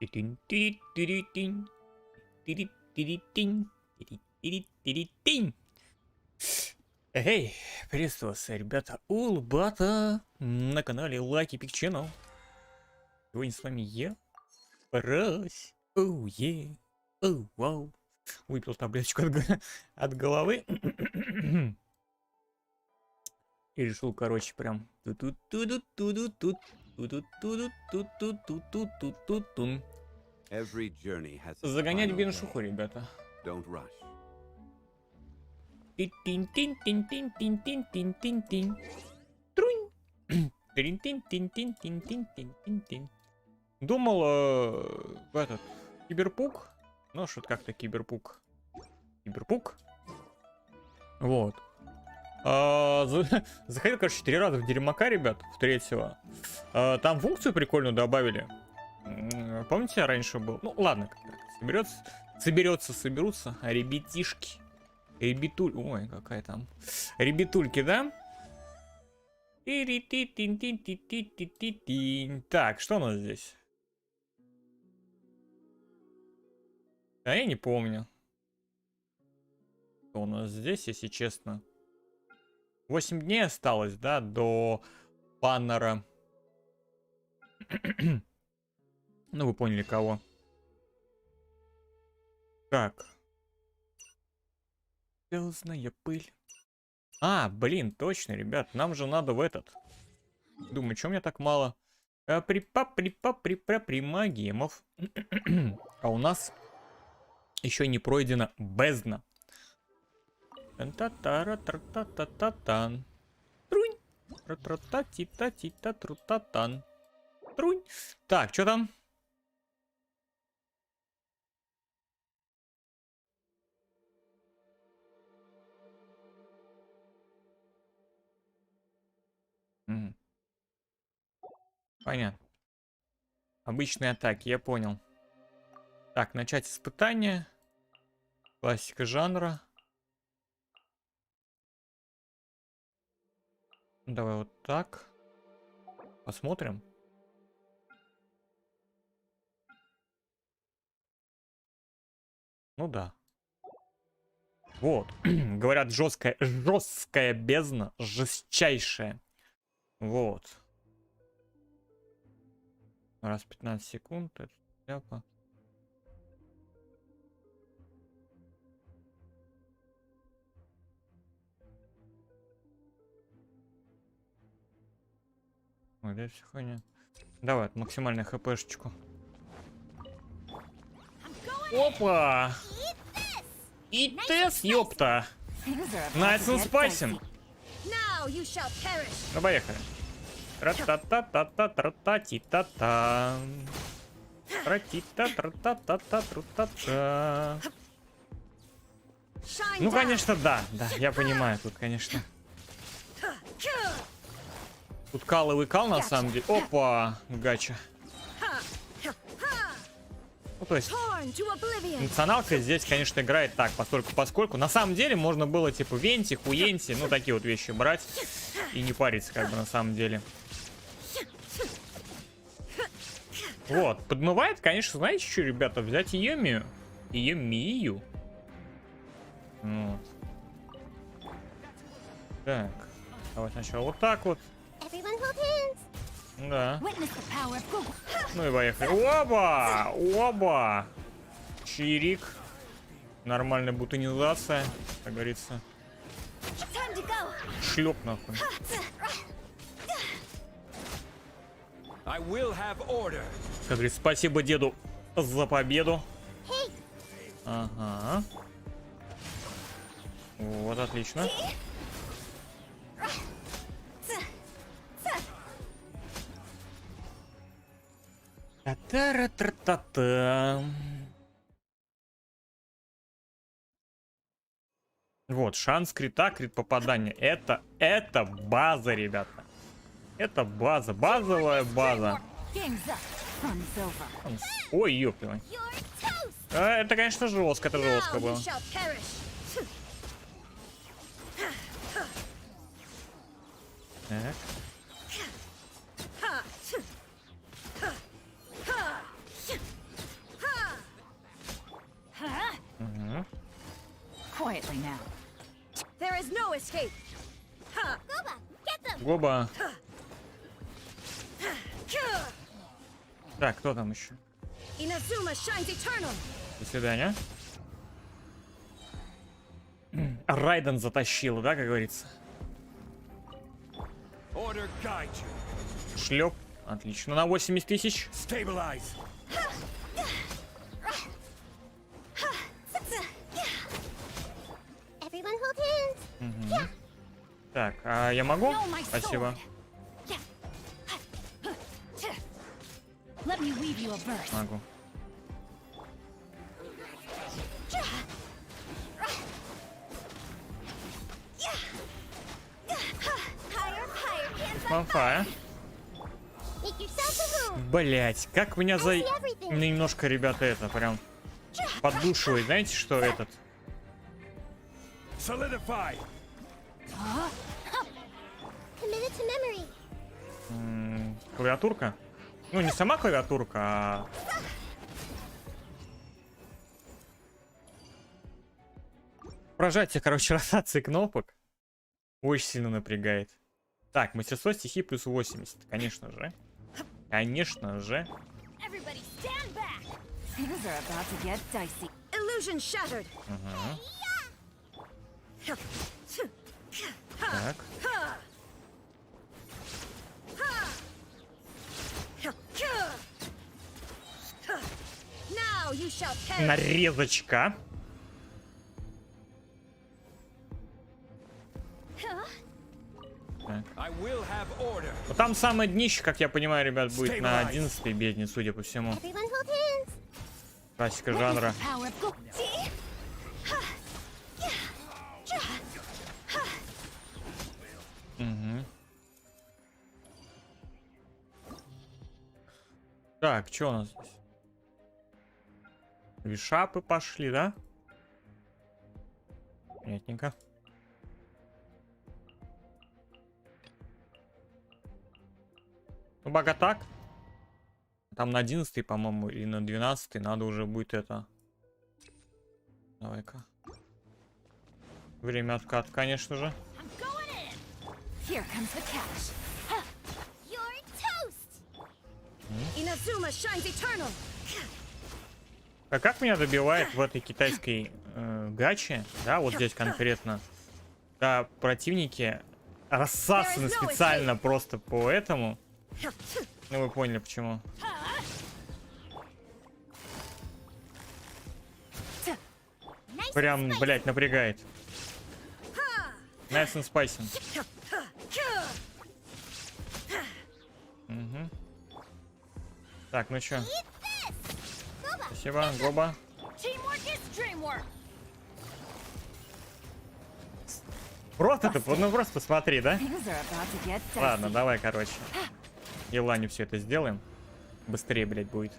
Эй, приветствую вас, ребята, улбата на канале Лайки Пикчено. Сегодня с вами я, Брось. Оу, е, оу, вау. Выпил таблеточку от головы. И решил, короче, прям загонять беншуху, ребята. Думал, в этот киберпук. Ну, что-то как-то киберпук. Вот. Заходил, короче, 4 раза в Дерьмака, ребят, в третьего. Там функцию прикольную добавили. Помните, раньше был? Ну, ладно, соберутся ребятишки. Ой, какая там. Ребятульки, да? Так, что у нас здесь? А я не помню. Что у нас здесь, если честно? 8 дней осталось, да, до баннера. Ну, вы поняли, кого. Так. Звездная пыль. А, блин, точно, ребят, нам же надо в этот. Думаю, что у меня так мало? Примагемов. А у нас еще не пройдена бездна. Тан-та-та-ра-тра-та-та-та-тан. Трунь. Ра-тра-та-ти-та-ти-та-тру-та-тан. Трунь. Так, что там? Понятно. Обычные атаки, я понял. Так, начать испытание. Классика жанра. Давай вот так. Посмотрим. Ну да. Вот. Говорят, жесткая бездна. Жестчайшая. Вот. Раз 15 секунд. Это шляпа. Ой, да все хуйня. Давай, максимальную хпшечку. Опа! И тест, ёпта! Nice and spicy. Ну, поехали. Ра-та-та-та-та-та-та-ти-та-та. Ра-ти-та-та-та-та-та-та-та. Ну, конечно, да, я понимаю, тут, конечно. Тут кал и выкал, на самом деле. Опа, гача. Ну, то есть, националка здесь, конечно, играет так, поскольку. На самом деле, можно было, типа, венти, хуенти, ну, такие вот вещи брать. И не париться, как бы, на самом деле. Вот, подмывает, конечно, знаете, что, ребята, взять Еимию. Еимию. Вот. Так, давай сначала вот так вот. Да. Ну и поехали. Оба! Оба! Чирик. Нормальная бутонизация, как говорится. Шлеп нахуй. Как говорится, спасибо деду за победу. Ага. Вот, отлично. Та-та-ра-та-та-та. Вот, шанс крита, крит попадания. Это база, ребята. Это база, базовая база. Ой, ёпта. Это, конечно, жестко, это жестко было. Так. Гоба. Так, кто там еще? До свидания. Райден затащил, да, как говорится? Шлеп. Отлично. На 80 тысяч. Угу. Так, а я могу? Спасибо. Могу. Малфая. Блять, как меня за... Немножко, ребята, это прям поддушивает. Знаете, что этот? Клавиатурка? Ну, не сама клавиатурка, а... Прожатие, короче, ротации кнопок очень сильно напрягает. Так, мастерство стихии плюс 80. Конечно же. Конечно же. Ага. Так. Нарезочка. Вот там самое днище, как я понимаю, ребят, будет на 11-й бездне, судя по всему. Классика жанра. Угу. Так, что у нас здесь? Вишапы пошли, да? Понятненько. Ну, пока так. Там на 11-й, по-моему, или на 12-й надо уже будет это. Давай-ка. Время откат, конечно же. А как меня добивает в этой китайской гаче, да, вот здесь конкретно, да, противники рассасаны специально просто по этому. Ну, вы поняли, почему. Прям, блять, напрягает. Nice and spicy. Угу. Так, ну чё? Спасибо, Гоба. Просто ты, ну просто посмотри, да? Ладно, давай, короче. Елане все это сделаем. Быстрее, блядь, будет.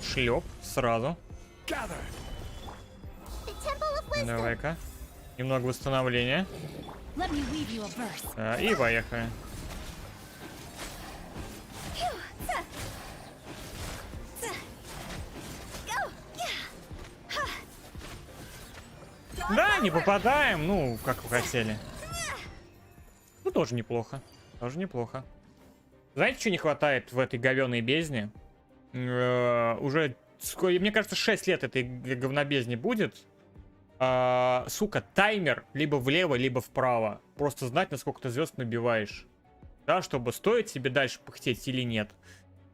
Шлеп сразу. Давай-ка. Немного восстановления. И поехали. Да, не попадаем, ну, как вы хотели. Ну, тоже неплохо. Тоже неплохо. Знаете, что не хватает в этой говёной бездне? Уже, мне кажется, 6 лет этой говнобезни будет. Сука, таймер либо влево, либо вправо. Просто знать, насколько ты звезд набиваешь. Да, чтобы стоит себе дальше пыхтеть или нет.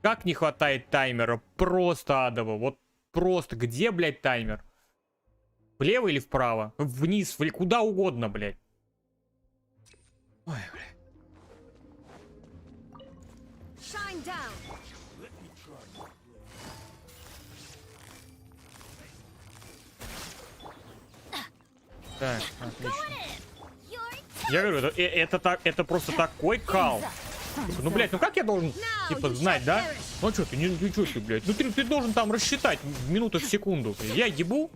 Как не хватает таймера? Просто адово. Вот просто. Где, блядь, таймер? Влево или вправо? Вниз, куда угодно, блядь. Ой, блядь. Так, отлично. Я говорю, это просто такой кал. Ну, блядь, ну как я должен, типа, знать, да? Ну, что ты, ничего ты, блядь. Ну, ты должен там рассчитать минуту в секунду. Я ебу.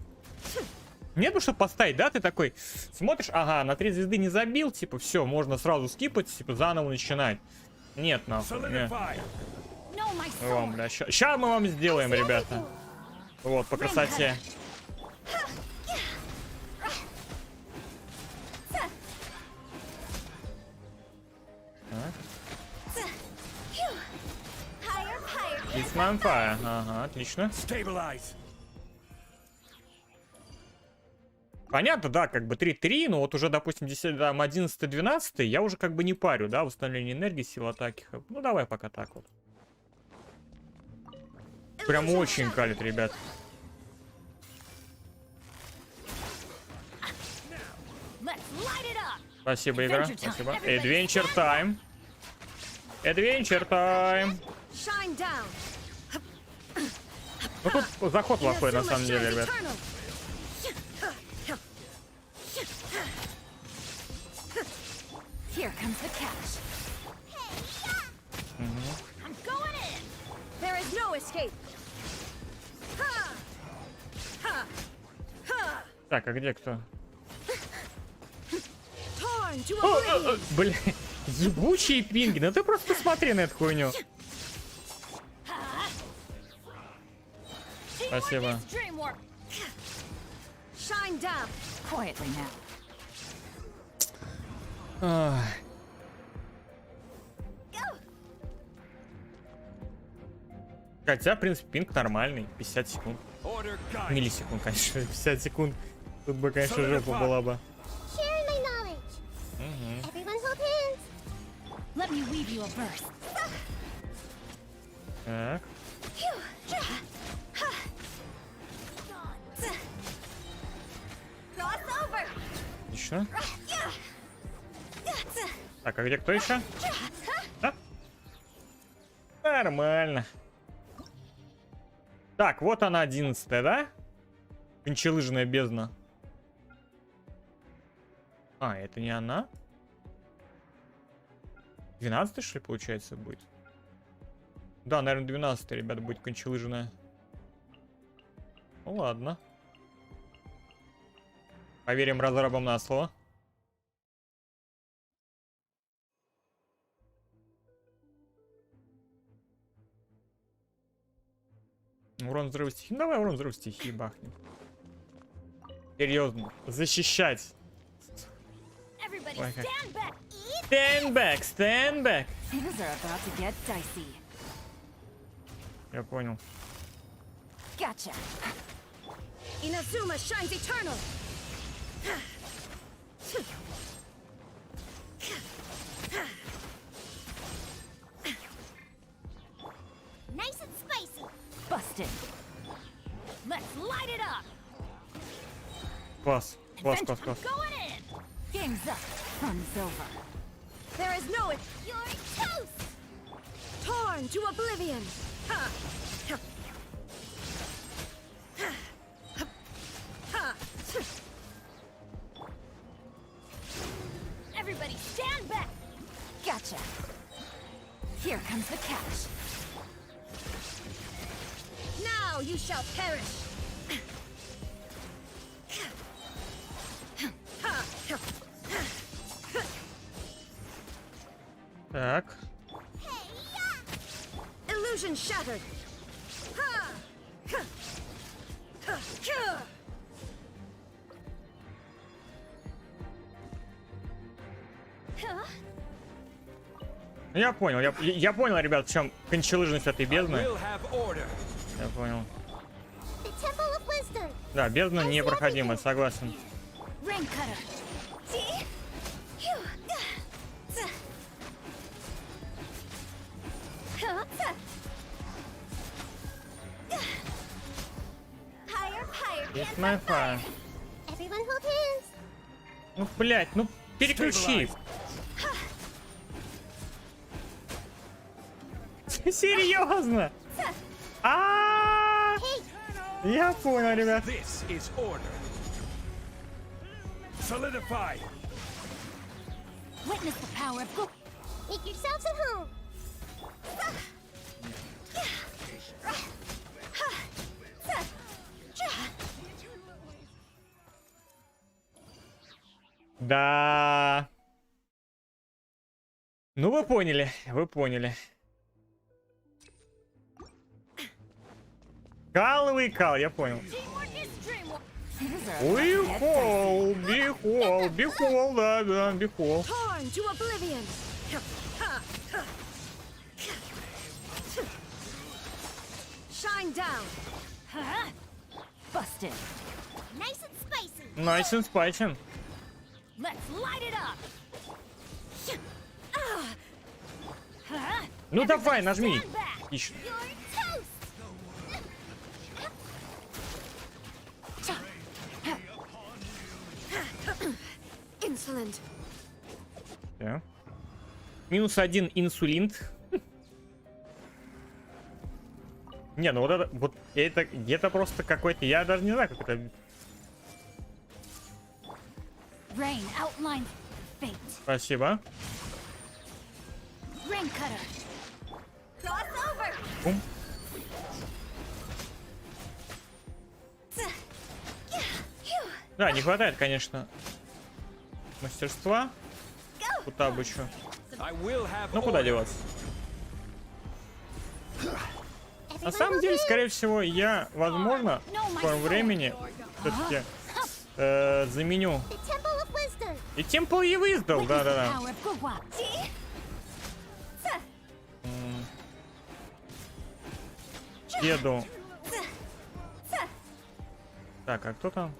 Нет, ну, чтобы поставить, да? Ты такой смотришь, ага, на 3 звезды не забил, типа, все, можно сразу скипать, типа, заново начинать. Нет, нахуй. Вам, бля, ща мы вам сделаем, ребята. Вот, по красоте. It's fire. Ага, отлично. Понятно, да, как бы 3-3, но вот уже, допустим, 10, там, 11-12, я уже как бы не парю, да, восстановление энергии, сила атаки. Ну, давай пока так вот. Прям очень калит, ребят. Спасибо, игра, спасибо. Adventure time. Adventure time. Ну, тут заход плохой, на самом деле, ребят. Here comes the catch. I'm going in. There is no escape. Так, а где кто? Бля, ебучие пинги. Ну ты просто посмотри на эту хуйню. Спасибо. Хотя, в принципе, пинг нормальный. 50 секунд. Миллисекунд, конечно. 50 секунд. Тут бы, конечно, жопа была бы. Так. Отлично. Так, а где кто еще? А? Нормально. Так, вот она, 11-я, да? Кончелыжная бездна. А, это не она? 12-й, что ли, получается, будет? Да, наверное, 12-й, ребята, будет кончелыжная. Ну ладно. Поверим разрабам на слово. Урон взрыва стихии. Давай урон взрыва стихии бахнем. Серьезно. Защищать. Ой, как... Stand back, stand back. Я понял. Gotcha. Inazuma shines eternal. Nice and spicy. Busted. Let's light it up. Класс, класс, класс, класс. Game's up. Fun's over. There is no it. You're toast. Torn to oblivion. Ha. Ha. Ha. Ha. Everybody stand back. Gotcha. Here comes the catch. Now you shall perish. Так. Illusion shattered. Я понял, я понял, ребят, в чем кончелыжность этой бездны. Я понял. Да, бездна непроходимая, согласен. It's my fire. Ну, блять, ну переключи. Серьезно? Я понял, ребят. Witness the power of go. Make yourselves at home. Да. Ну вы поняли, вы поняли. Каловый кал, я понял. Бихол, бихол, бихол, да, да, бихол. Torn to oblivion. Shine down. Busted. Nice and spicy. Nice and spicy. Let's light it up. Ну давай, нажми. Отлично. You're toast. Insolent. Да. -1 инсулинт. Не, ну вот это где-то просто какой-то, я даже не знаю, как это. Rain outlines fate. Спасибо. Rain cutter. Crossover. Бум. Да, не хватает, конечно, мастерства. Куда бы еще. Ну куда деваться? На самом деле, скорее всего, я, возможно, в скором времени все-таки заменю. И Temple и Wisdom, да-да-да. Деду. Так, а кто там?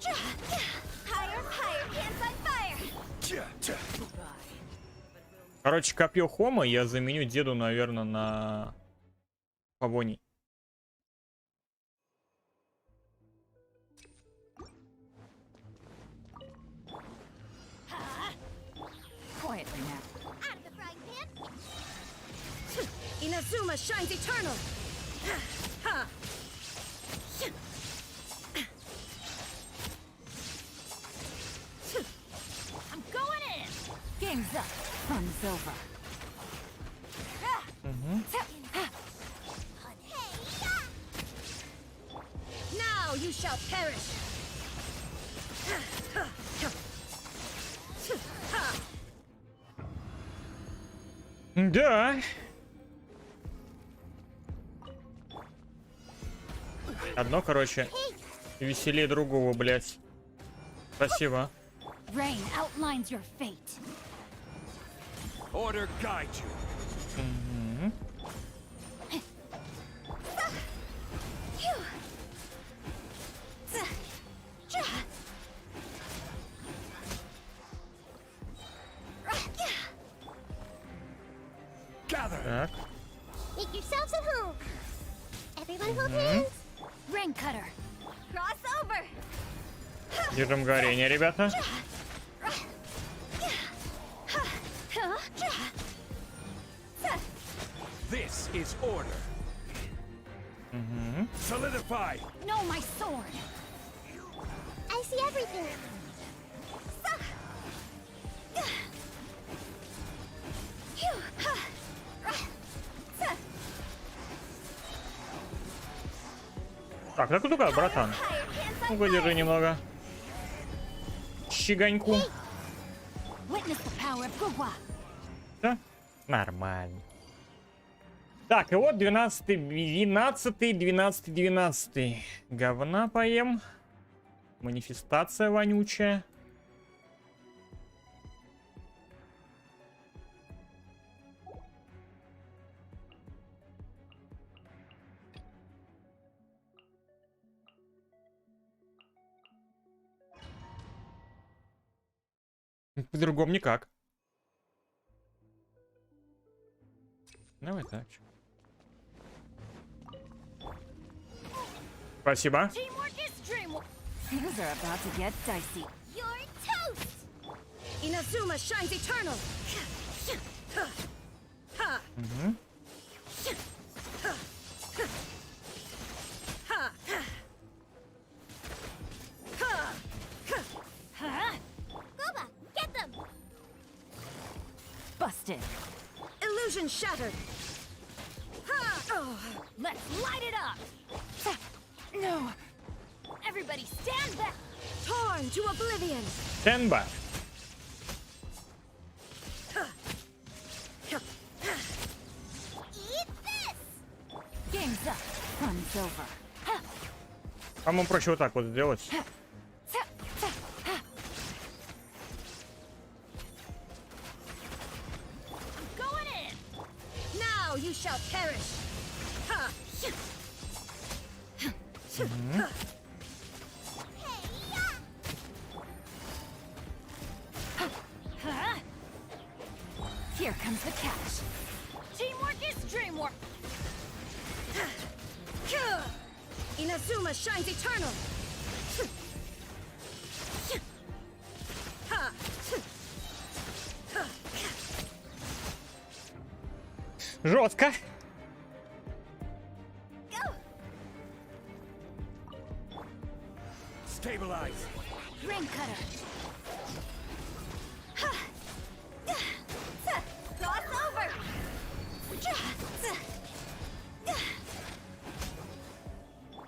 Короче, копье Хома я заменю деду, наверное, на Павоний. Inazuma shines eternal. I'm going in. Game's up. Fun's over. Now you shall perish. Да. Одно, короче, веселее другого, блять. Спасибо. Rain outlines your fate. Order guide you. Gather. Так. Make yourselves at home. Everyone hold hands. Rain cutter. Crossover. Держим горение, ребята. This is order. Solidify. No, my sword. I see everything. Так, так куда, братан? Ну-ка, держи немного. Щеганьку. Witness the power of Gugwa. Да? Нормально. Так, и вот 12-й, 12-й, 12-й, 12-й. Говна поем. Манифестация вонючая. По-другому никак. Давай так. Спасибо. Things are about to get dicey. You're toast. Inazuma shines eternal. Goba, get them. Busted. Illusion shattered. Let's light it up. No. Everybody stand back. Torn to oblivion. Stand by. Eat this. Game's up. Fun's over. По-моему, проще вот так вот сделать. Going in. Now you shall perish. Ha! Huh? Here comes the catch. Teamwork is dreamwork. Inazuma shines eternal. Ha! Жестко. Stabilize. Ring cutter. Cross over.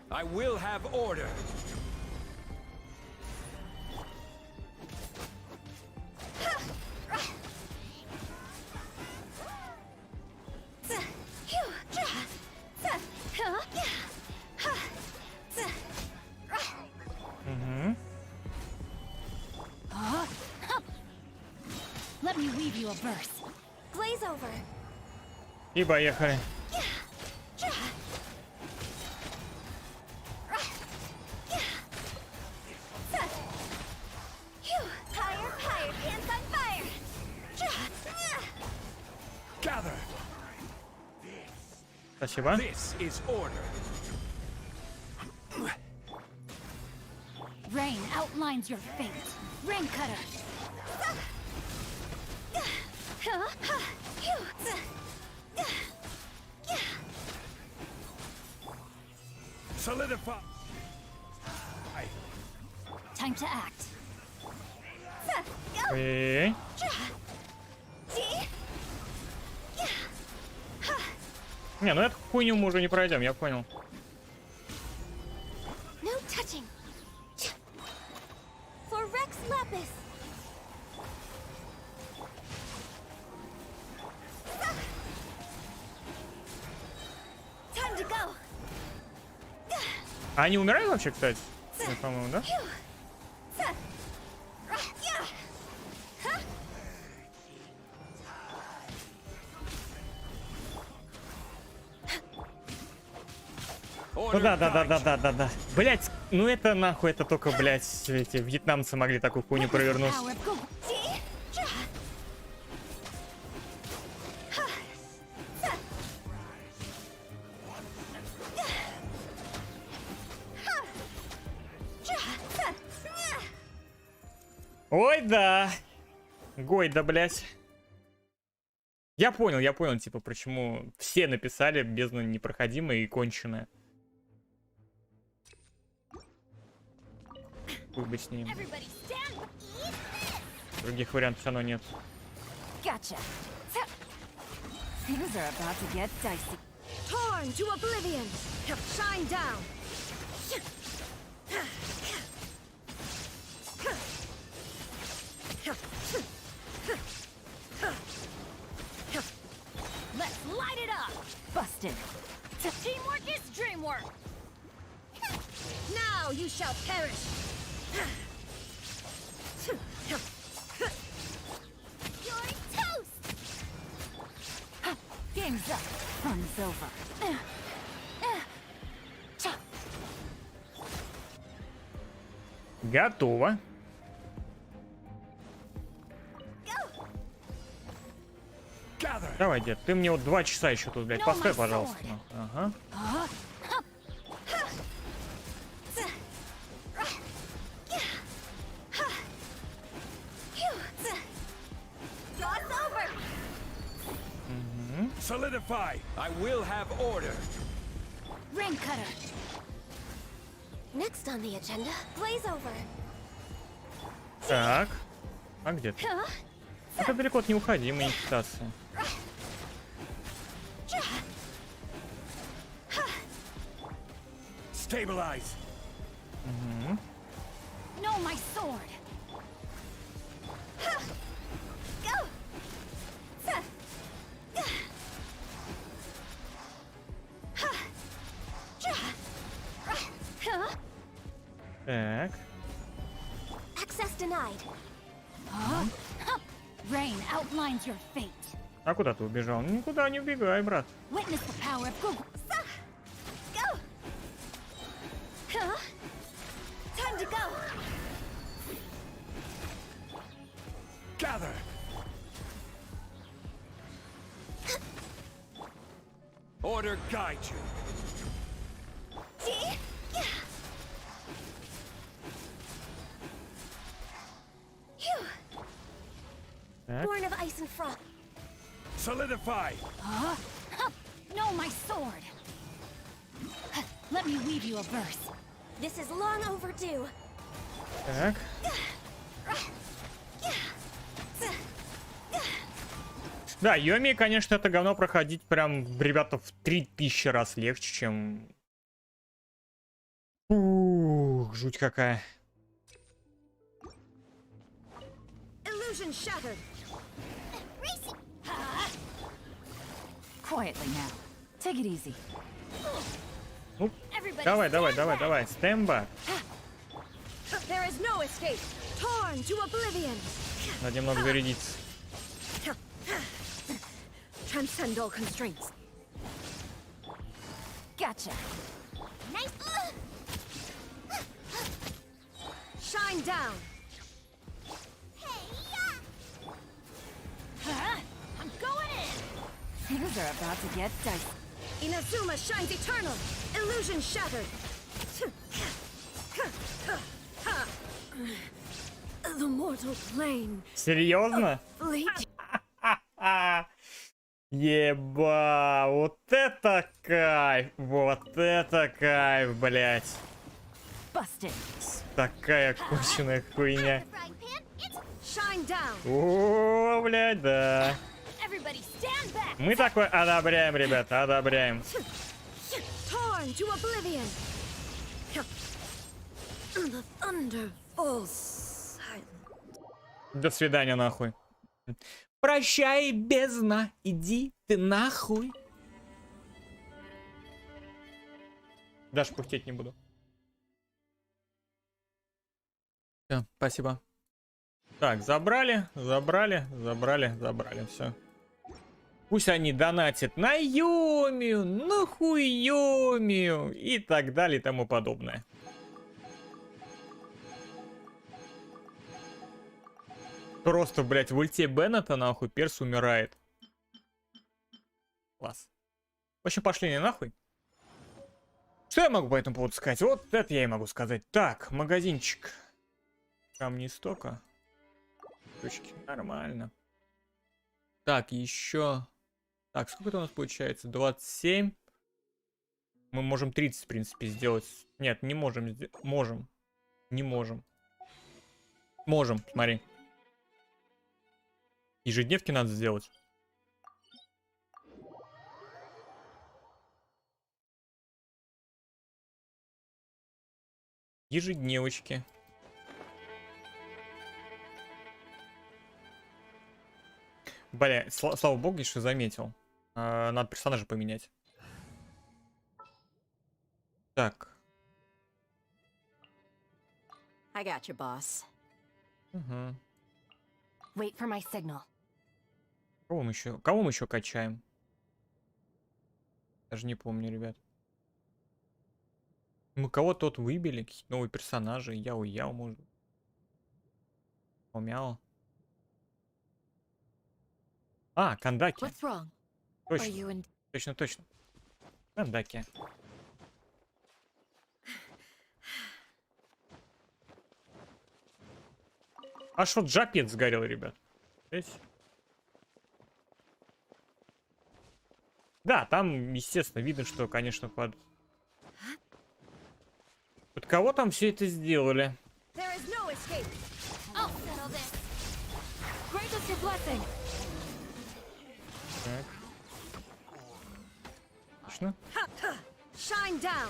I will have order. Let me weave you a verse. Glaze over. И поехали. Higher, higher, hands on fire. Gather. Спасибо. This is order. Rain outlines your fate. Ring cutter. Solidify. Time to act. Окей. Не, ну эту хуйню мы уже не пройдем, я понял. No touching. For Rex Lapis. Time to go. А они умирают вообще, кстати? Ну, по-моему, да? Ну да. Блять, ну это нахуй, это только, блять, эти вьетнамцы могли такую хуйню провернуть. Power of gold. Ой, да. Гой, да, блять. Я понял, типа, почему все написали бездна непроходимая и конченая. Хуй бы с ним. Everybody stand. Других вариантов все равно нет. Gotcha. Things are about to get dicey. Torn to oblivion. Shine down. Let's light it up. Busted. Teamwork is dreamwork. Now you shall perish. You're toast. Game's up. Fun's over. Готово. Gather. Давай, дед, ты мне вот 2 часа еще тут, блядь, постой, пожалуйста. Ага. Solidify. I will have order. Ring cutter. Next on the agenda, glaze over. Так. А где ты? Это далеко от неуходимой инфестации. Stabilize. No, my sword. Go. Так. Access denied. Rain outlines your fate. А куда ты убежал? Никуда не убегай, брат. Witness the power of Google. Go. Huh? Time to go. Gather. Order guide you. See? Yeah. Phew. Так. Born of ice and frost. Solidify. No, my sword. Let me weave you a verse. This is long overdue. Так. Да, Еимия, конечно, это говно проходить прям, ребята, в 3000 раз легче, чем... Ух, жуть какая. Illusion shattered. Quietly now. Take it easy. Ну, Everybody давай, stand давай, back. давай, давай, стемба. There is no escape. Torn to oblivion. Надо немного зарядиться. Transcend all constraints. Gotcha. Nice. Shine down. I'm going in. Things are about to get dicey. Inazuma shines eternal. Illusion shattered. The mortal plane. Серьезно? Fleet. Еба, вот это кайф, блять. Busted. Такая кучная хуйня. Shine down. О, блядь, да. Everybody stand back. Мы такое одобряем, ребята, одобряем. Torn to oblivion. The thunder falls silent. До свидания, нахуй. Прощай, бездна, иди ты нахуй. Даже пухтеть не буду. Все, спасибо. Так, забрали, все. Пусть они донатят на Еимию, на хуемию и так далее и тому подобное. Просто, блядь, в ульте Беннета, нахуй, перс умирает. Класс. В общем, пошли не нахуй. Что я могу по этому поводу сказать? Вот это я и могу сказать. Так, магазинчик. Камни истока. Точки. Нормально. Так, еще... Так, сколько это у нас получается? 27. Мы можем 30, в принципе, сделать. Нет, не можем. Можем. Не можем. Можем, смотри. Ежедневки надо сделать. Ежедневочки. Бля, слава богу, что заметил. Надо персонажа поменять. Так. I got you, boss. Угу. Wait for my signal. Кого мы еще качаем? Даже не помню, ребят. Мы кого-то вот выбили, какие-то новые персонажи. Яу-яу, может. Мяу. А, Кандаки. What's wrong? Are Точно, you in... точно. Кандаки. Аж вот жапет сгорел, ребят. Здесь. Да, там, естественно, видно, что, конечно, под кого там все это сделали? There is no escape. I'll settle this. Grant us your blessing. Так. Отлично. Shine down.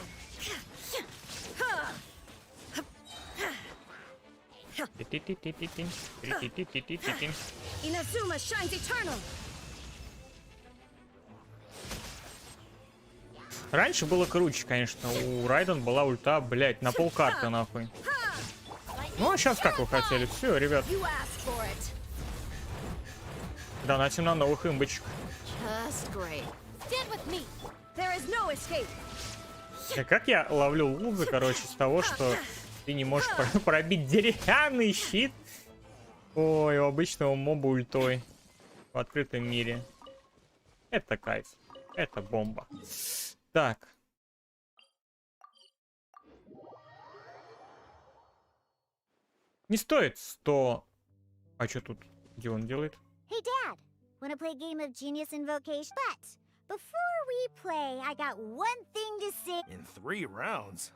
Inazuma shines eternal. Раньше было круче, конечно. У Райден была ульта, блять, на полкарты нахуй. Ну а сейчас как вы хотели? Все, ребят. You asked for it. Донатим на новых имбочек. Just great. Stand with me. There is no escape. Как я ловлю лузы, короче, с того, что ты не можешь пробить деревянный щит. Ой, у обычного моба ультой в открытом мире. Это кайф. Это бомба. Так. Не стоит 100... А что тут? Где он делает? Hey, Dad, wanna play a game of Genius Invocation? But before we play, I got one thing to say. In 3 rounds?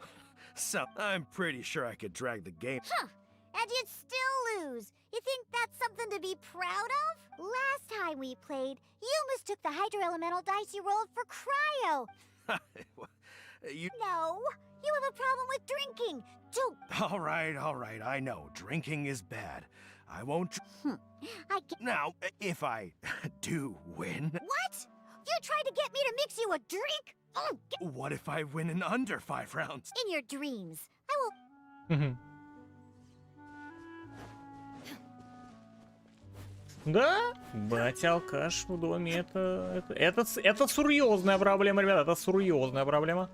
So, I'm pretty sure I could drag the game. Huh, and you'd still lose. You think that's something to be proud of? Last time we played, you mistook the Hydro Elemental dice you rolled for Cryo. You... No, you have a problem with drinking. Don't. All right, I know. Drinking is bad. I won't... I get. Now, if I do win... What? You tried to get me to mix you a drink? Oh, What if I win in under 5 rounds? in your dreams. I will. Мгм. Да, батя-алкаш в доме, это серьезная проблема, ребята, это серьезная проблема.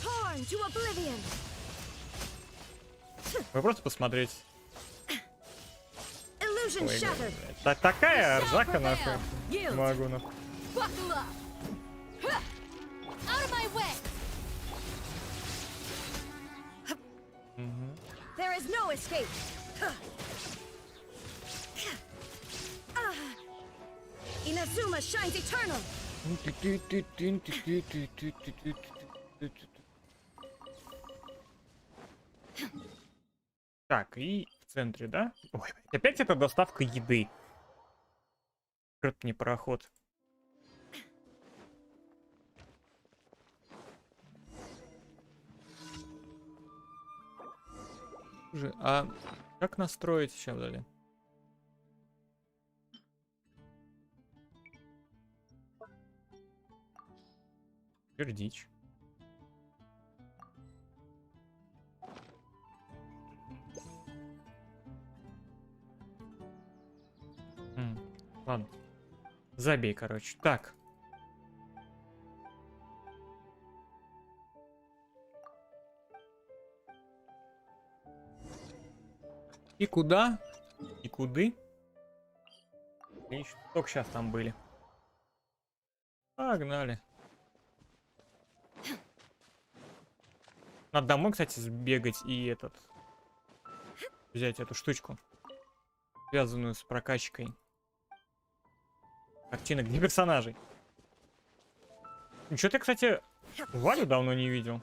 Torn to oblivion. Вы просто посмотреть. Illusion Ой, shattered. такая ржака наша. Yield. Могу на. Buckle up. Huh. Out of my way. There is no escape. Inazuma shines eternal. Так, и в центре, да? Ой, опять это доставка еды. Открыт мне проход. Слушай, а как настроить сейчас далее? Дичь. Ладно. Забей, короче. Так. И куда? И куды? Отлично. Только сейчас там были. Погнали. Надо домой, кстати, сбегать и этот... Взять эту штучку. Связанную с прокачкой. Картинок для персонажей. Ничего ты, кстати, Валю давно не видел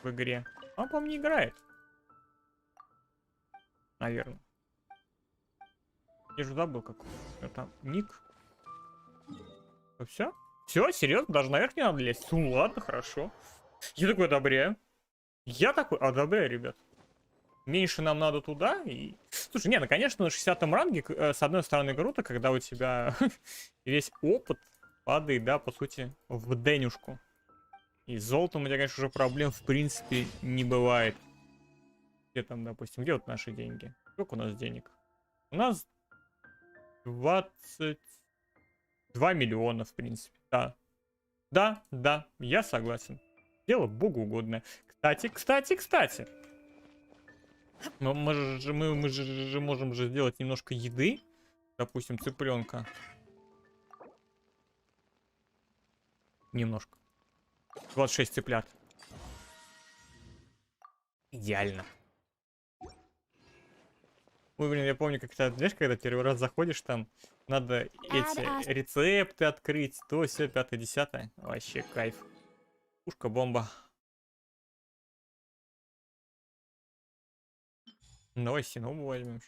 в игре. Он, по-моему, не играет. Наверное. Я же забыл, как там ник. Все? Все, серьезно? Даже наверх не надо лезть? Ну ладно, хорошо. Я такой одобряю. Я такой одобряю, ребят. Меньше нам надо туда и... Слушай, не, ну конечно на 60-м ранге, с одной стороны, круто, когда у тебя весь опыт падает, да, по сути, в денюшку. И с золотом у тебя, конечно, уже проблем в принципе не бывает. Где там, допустим, где вот наши деньги? Сколько у нас денег? У нас 22 миллиона, в принципе, да. Да, я согласен. Дело богоугодное. Кстати. Мы же можем же сделать немножко еды. Допустим, цыпленка. Немножко. 26 цыплят. Идеально. Ой, блин, я помню, как-то, знаешь, когда первый раз заходишь, там надо эти рецепты открыть. То, все, 5-10. Вообще кайф. Пушка-бомба. Давай синобу возьмем.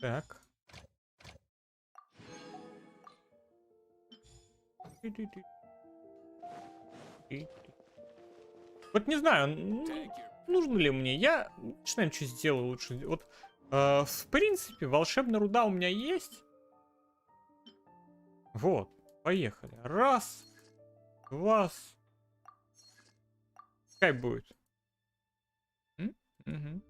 Так. Вот не знаю, нужно ли мне. Я, что-нибудь сделаю лучше. Вот В принципе, волшебная руда у меня есть. Вот, поехали. Раз, два. Пускай будет. Угу.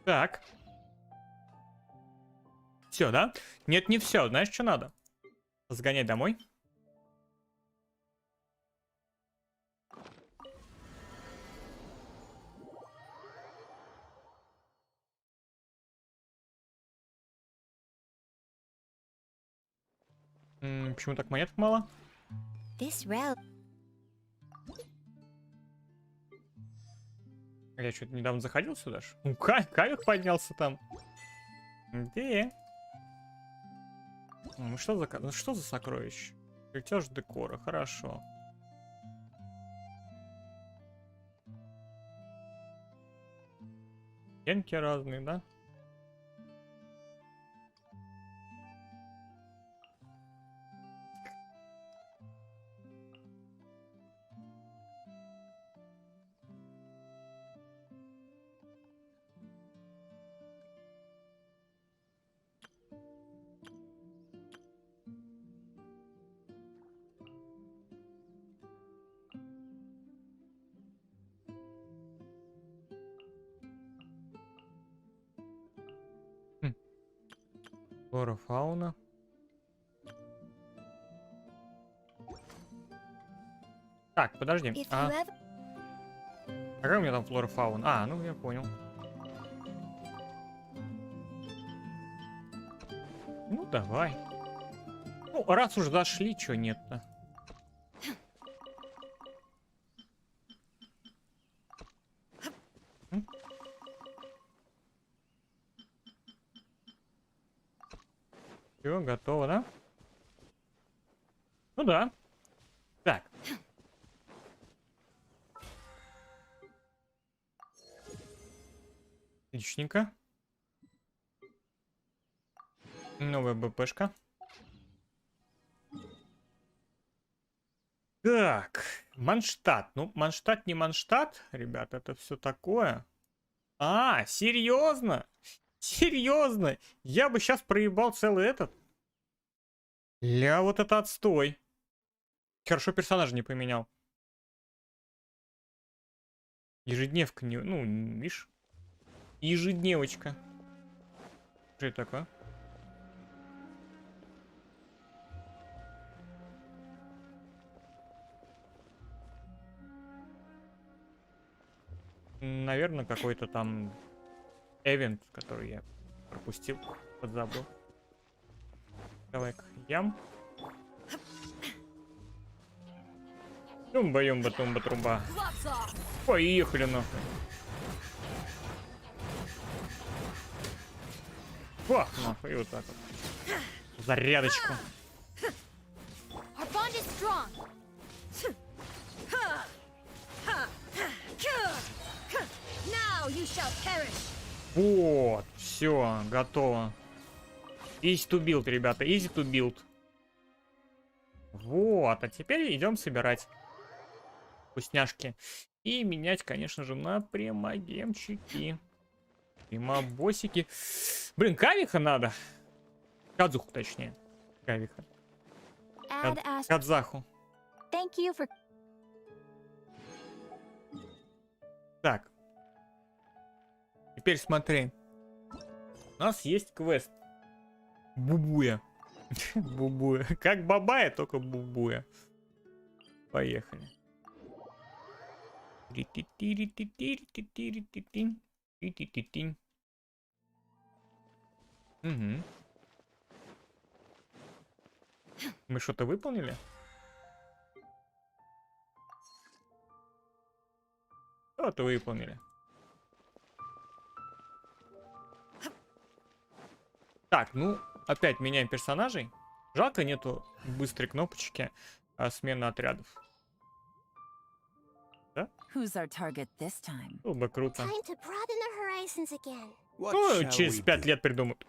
Так. Все, да? Нет, не все. Знаешь, что надо? Сгонять домой. Почему так монеток мало? This route. Я что-то недавно заходил сюда ж. Кавик поднялся там. Где? Ну что за сокровище? Чертеж декора, хорошо. Генки разные, да? Флора, фауна. Так, подожди. If А you ever... какая у меня там флора, фауна? А, ну я понял. Ну давай. Ну, раз уж зашли, чё нет-то? Все, готово, да? Ну да. Так. Отличненько. Новая БПшка. Так, Манштадт. Ну, Манштадт не Манштадт, ребята, это все такое. А, серьезно? Серьезно? Я бы сейчас проебал целый этот. Ля, вот это отстой. Хорошо, персонажа не поменял. Ежедневка не... Ну, видишь? Ежедневочка. Что это такое? Наверное, какой-то там эвент, который я пропустил, подзабыл. Давай-ка ям. Тумба-юмба, тумба-труба. Поехали нахуй. Фах, нахуй, и вот так вот. Зарядочку. Our bond is strong. Now you shall perish. Вот, все, готово. Easy to build, ребята, easy to build. Вот, а теперь идем собирать вкусняшки. И менять, конечно же, на прямогемчики. Прямобосики. Блин, кавиха надо. Кадзуху, точнее. Кавиха. Кадзаху. Thank you for... Так. Теперь смотри. У нас есть квест. Бубуя. Бубуя. Как бабая, только бубуя. Поехали. Угу. Мы что-то выполнили? Что-то выполнили. Так, ну, опять меняем персонажей. Жалко, нету быстрой кнопочки смены отрядов. Да? Who's our target this time? Было бы круто. Time to broaden the horizons again. What Ну, shall через we 5 do? лет придумают.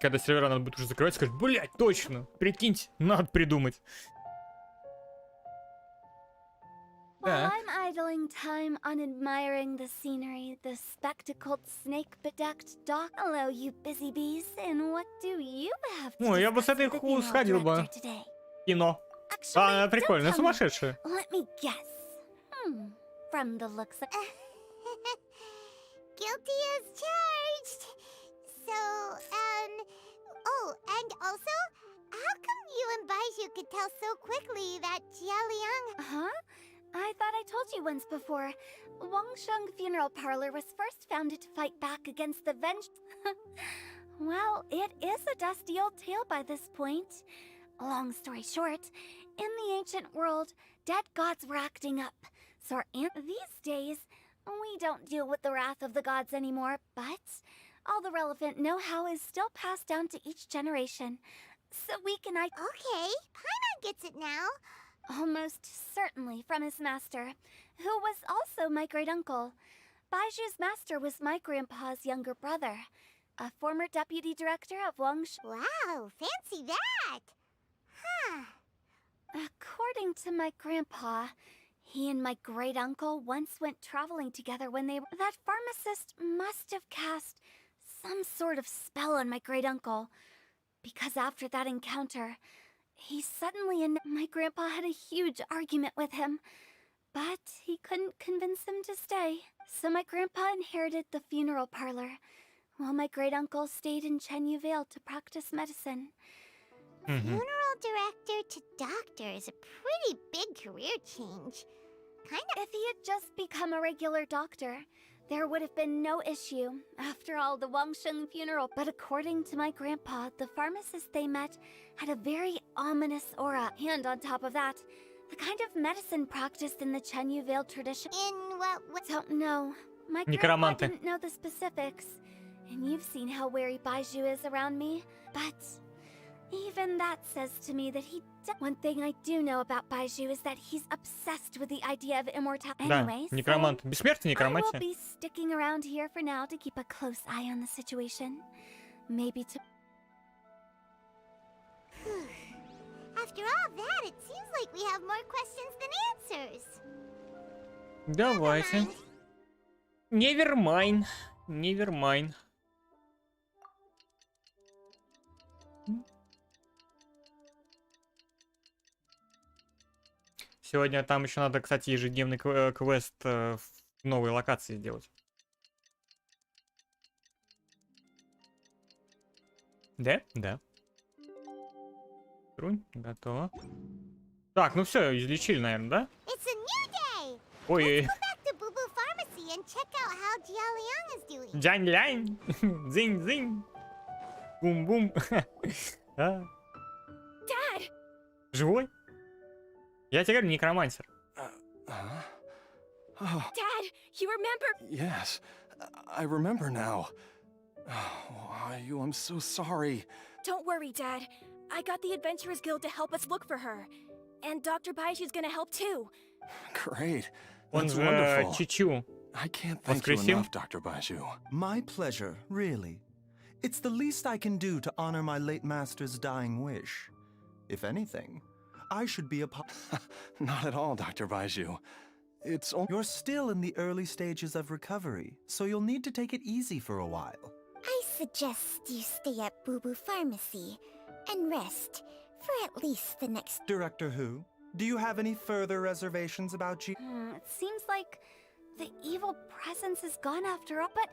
Когда сервера надо будет уже закрывать, скажет, блять, точно, прикиньте, надо придумать. While Так. I'm idling time on admiring the scenery, the spectacled snake-bedecked dock. Hello, you busy bees, and what do you have to Ой, я бы с discuss этой with the ху funeral сходил бы. director today? Кино. Actually, don't Прикольно, tell me. сумасшедшая. Let me guess. From the looks of... Guilty as charged. So, oh, and also, how come you and Baiju could tell so quickly that Jialiang... Huh? I thought I told you once before. Wangsheng Funeral Parlor was first founded to fight back against the Well, it is a dusty old tale by this point. Long story short, in the ancient world, dead gods were acting up. So these days, we don't deal with the wrath of the gods anymore, but all the relevant know-how is still passed down to each generation. So we can... Okay, Paimon gets it now. Almost certainly from his master, who was also my great-uncle. Baiju's master was my grandpa's younger brother, a former deputy director of Wangsheng. Wow, fancy that. Huh. According to my grandpa, he and my great-uncle once went traveling together when they were... That pharmacist must have cast some sort of spell on my great-uncle, because after that encounter, he suddenly and my grandpa had a huge argument with him, but he couldn't convince him to stay. So my grandpa inherited the funeral parlor, while my great-uncle stayed in Chenyu Vale to practice medicine. Funeral director to doctor is a pretty big career change. If he had just become a regular doctor, there would have been no issue. After all, the Wangsheng funeral. But according to my grandpa, the pharmacist they met had a very ominous aura. And on top of that, the kind of medicine practiced in the Chenyu Vale tradition. In what way? Don't know. My grandpa Некроманты. didn't know the specifics. And you've seen how wary Baiju is around me. But even that says to me that he... One thing I do know about Baiju is that he's obsessed with the idea of immortality. Да, Anyway, so некромант. Бессмертие, I will некромантия. be sticking around here for now to keep a close eye on the situation. Maybe to... After all that, it seems like we have more questions than answers. Давайте. Невермайн. Невермайн. Сегодня там еще надо, кстати, ежедневный квест в новой локации сделать. Да? Да. Трунь, готово. Так, ну все, излечили, наверное, да? It's a new day. Ой, Go back to Boo Boo Pharmacy and check out how Jialiang is doing. Джань-лянь, дзынь-дзынь, бум-бум. А, Dad! живой? Я тебе говорю, некромансер. Oh, Dad, you remember? yes. I remember now. Oh, I'm so sorry. Don't worry, Dad. I got the Adventurers Guild to help us look for her. And Dr. Baiju's gonna help too. Great. Он That's же wonderful. Чичу. I can't thank you воскресил. enough, Dr. Baiju. My pleasure, really. It's the least I can do to honor my late master's dying wish. If anything, I should be Not at all, Dr. Baiju. It's only... You're still in the early stages of recovery, so you'll need to take it easy for a while. I suggest you stay at Boo Boo Pharmacy and rest for at least the next... Director Who, do you have any further reservations about G? It seems like the evil presence is gone after all, but...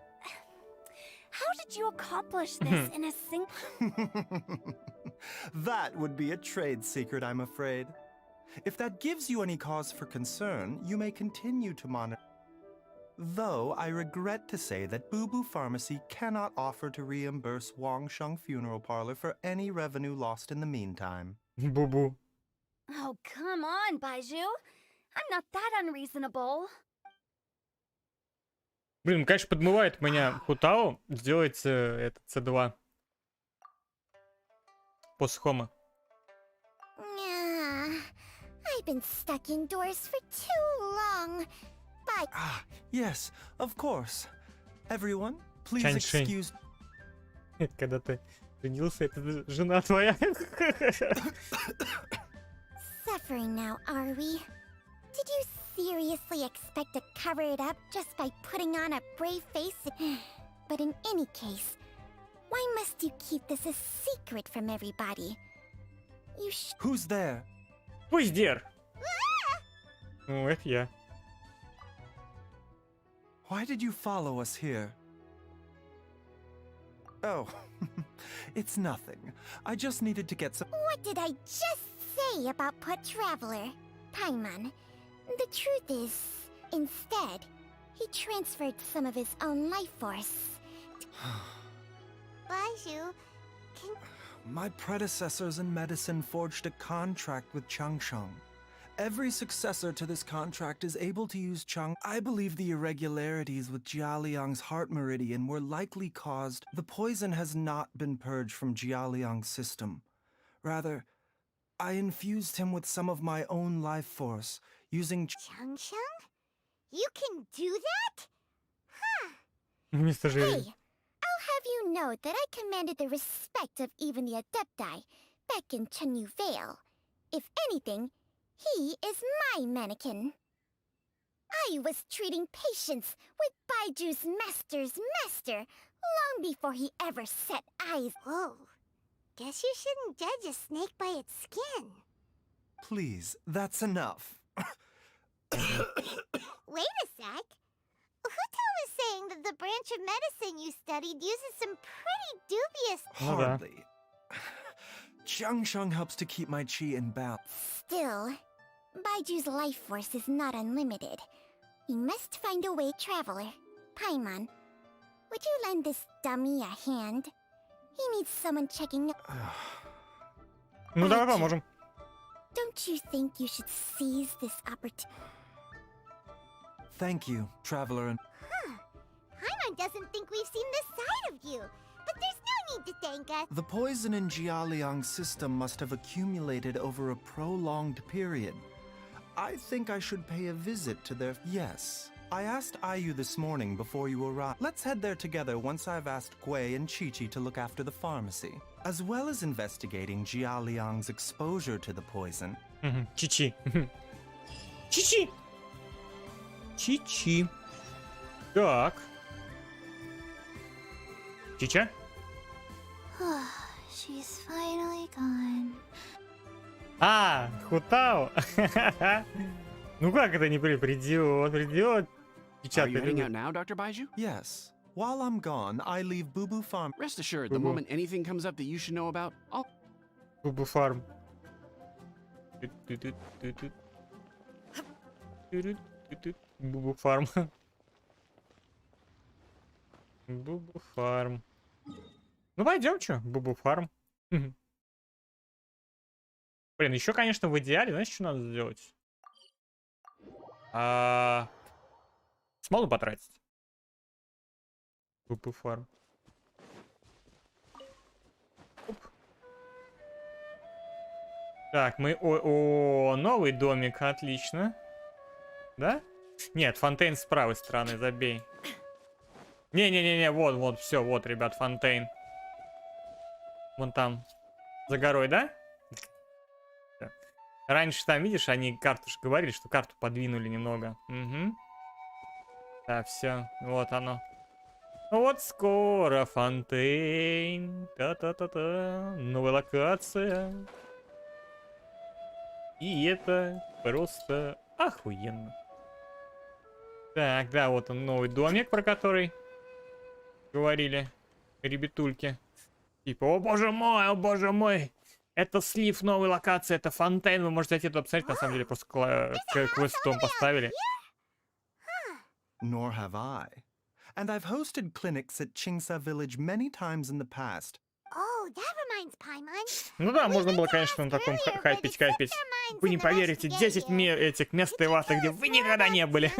How did you accomplish this in a single... That would be a trade secret, I'm afraid. If that gives you any cause for concern, you may continue to monitor. Though I regret to say that Boo Boo Pharmacy cannot offer to reimburse Wangsheng Funeral Parlor for any revenue lost in the meantime. Бу-бу. Oh, come on, Baiju. I'm not that unreasonable. Блин, конечно, подмывает меня Хутао сделать этот C2. Постхома. I've been stuck indoors for too long. Bye. Ah, yes, of course. Everyone, please Чаньшень. excuse... Когда ты Женился, это жена твоя. Suffering now, are we? Did you seriously expect to cover it up just by putting on a brave face? But in any case, why must you keep this a secret from everybody? You Who's there? Пусть дер. Ну, это я. Why did you follow us here? Oh, it's nothing. I just needed to get some. What did I just say about Put Traveler? Paimon, the truth is, instead, he transferred some of his own life force. Baiju, My predecessors in medicine forged a contract with Changsheng. Every successor to this contract is able to use Chang. I believe the irregularities with Jialiang's heart meridian were likely caused. The poison has not been purged from Jialiang's system. Rather, I infused him with some of my own life force, using Changsheng? You can do that? Huh. Вместо Hey, жизни. I'll have you know that I commanded the respect of even the Adepti back in Chenyu Vale. If anything, he is my mannequin. I was treating patients with Baiju's master's master long before he ever set eyes. Whoa. Guess you shouldn't judge a snake by its skin. Please, that's enough. Wait a sec. Huto was saying that the branch of medicine you studied uses some pretty dubious... Ну да. Hardly. Changsheng helps to keep my chi in balance. Still, Baiju's life force is not unlimited. We must find a way, Traveler. Paimon, would you lend this dummy a hand? He needs someone checking... Ну давай поможем. Don't you think you should seize this opportunity? Thank you, Traveler. And Paimon doesn't think we've seen this side of you, but there's no need to thank us. the poison in Jialiang's system must have accumulated over a prolonged period. I think I should pay a visit to their... Yes. I asked Ayu this morning before you arrived. Let's head there together once I've asked Gui and Chi-Chi to look after the pharmacy. As well as investigating Jialiang's exposure to the poison. Мгм. Чичи. Чичи. Чичи. Так. Чича? She's finally gone. А, Хутао. Ну как это не придет? Придет. Чича, Are you ты heading любишь. out now, Dr. Baiju? Yes. While I'm gone, I leave Boo Boo Farm. Rest assured, the Mhm. moment anything comes up that you should know about, I'll... Бубу фарм. Бубу фарм. Бубу фарм. Ну пойдем, чё? Бубу фарм. Блин, еще, конечно, в идеале, знаешь, что надо сделать? Смолу потратить. Бубу фарм. Оп. Так, мы... О, новый домик, отлично. Да? Нет, фонтейн с правой стороны, забей. Не-не-не-не, вот, все, вот, ребят, фонтейн. Вон там, за горой, да? Да. Раньше там, видишь, они карту же говорили, что карту подвинули немного. Угу. Да, все, вот оно. Вот скоро фонтейн. Та-та-та-та. Новая локация. И это просто охуенно. Так, да, вот он новый домик, про который говорили ребятульки. Типа, о боже мой, это слив новой локации, это фонтейн, вы можете зайти туда посмотреть, на самом деле просто квестом поставили. Nor have I. And I've hosted clinics at Chingsa Village many times in the past. Oh, that reminds Paimon. Ну да, можно было, конечно, на таком хайпить. Вы не поверите, 10 этих мест Ивата, где вы никогда не были.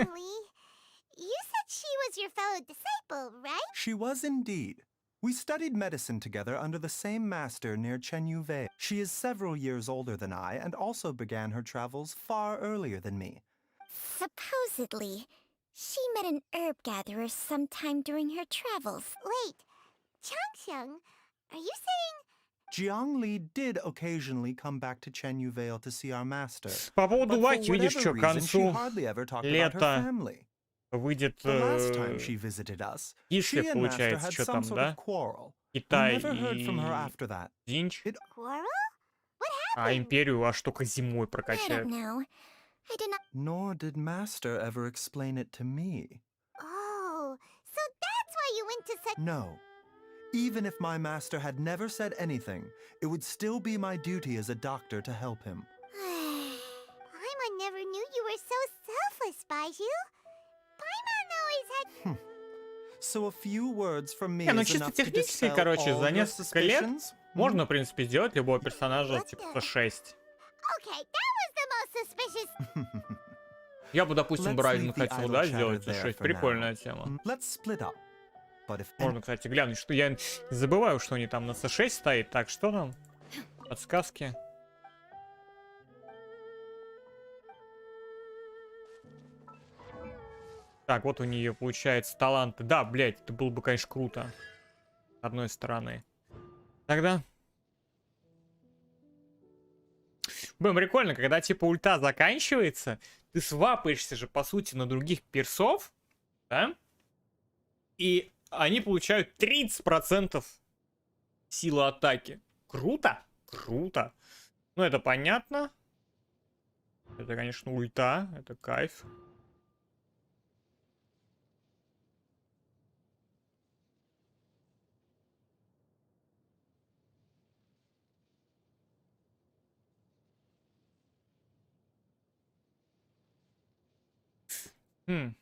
You said she was your fellow disciple, right? She was indeed. We studied medicine together under the same master near Chenyu Vale. She is several years older than I and also began her travels far earlier than me. Supposedly, she met an herb gatherer sometime during her travels. Wait, Changsheng, Are you saying Jiang Li did occasionally come back to Chenyu Vale to see our master. По поводу But for Лаки, видишь, whatever что к reason, she концу hardly ever talked about her лета family. выйдет The last time she visited us, если she and master получается, had что some там, sort да? of quarrel. We Китай never heard from her и after that. Динч. It quarrel? What А happened? империю аж только зимой I don't прокачают. know. I did not. Nor did master ever explain it to me. Oh, so that's why you went to such. No. Even if my master had never said anything, it would still be my duty as a doctor to help him. Paimon never knew you were so selfless, Baiju. Paimon always had. So a few words from me Не, ну is чисто enough to технически, dispel короче, all за your несколько лет suspicions? можно, в принципе, сделать любого персонажа типа C6. Okay, that was the most suspicious. Я бы, допустим, Let's Брайден leave the хотел, idle да, chatter сделать there C6. for Прикольная now. тема. Let's split up. But if Можно, кстати, глянуть, что я забываю, что они там на C6 стоит. Так, что там? Подсказки. Так, вот у нее получается таланты. Да, блядь, это было бы, конечно, круто. С одной стороны. Тогда... Блин, прикольно, когда типа ульта заканчивается, ты свапаешься же, по сути, на других персов, да? И они получают 30% силы атаки. Круто? Круто. Ну, это понятно. Это, конечно, ульта. Это кайф. То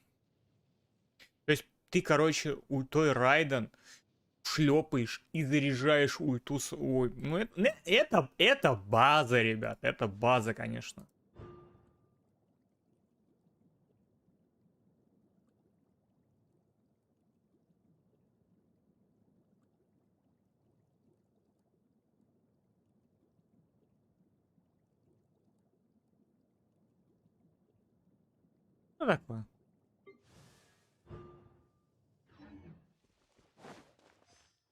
есть ты, короче, ультой Райден шлепаешь и заряжаешь ульту. Ой, ну это база, ребят. Это база, конечно. Ну такое.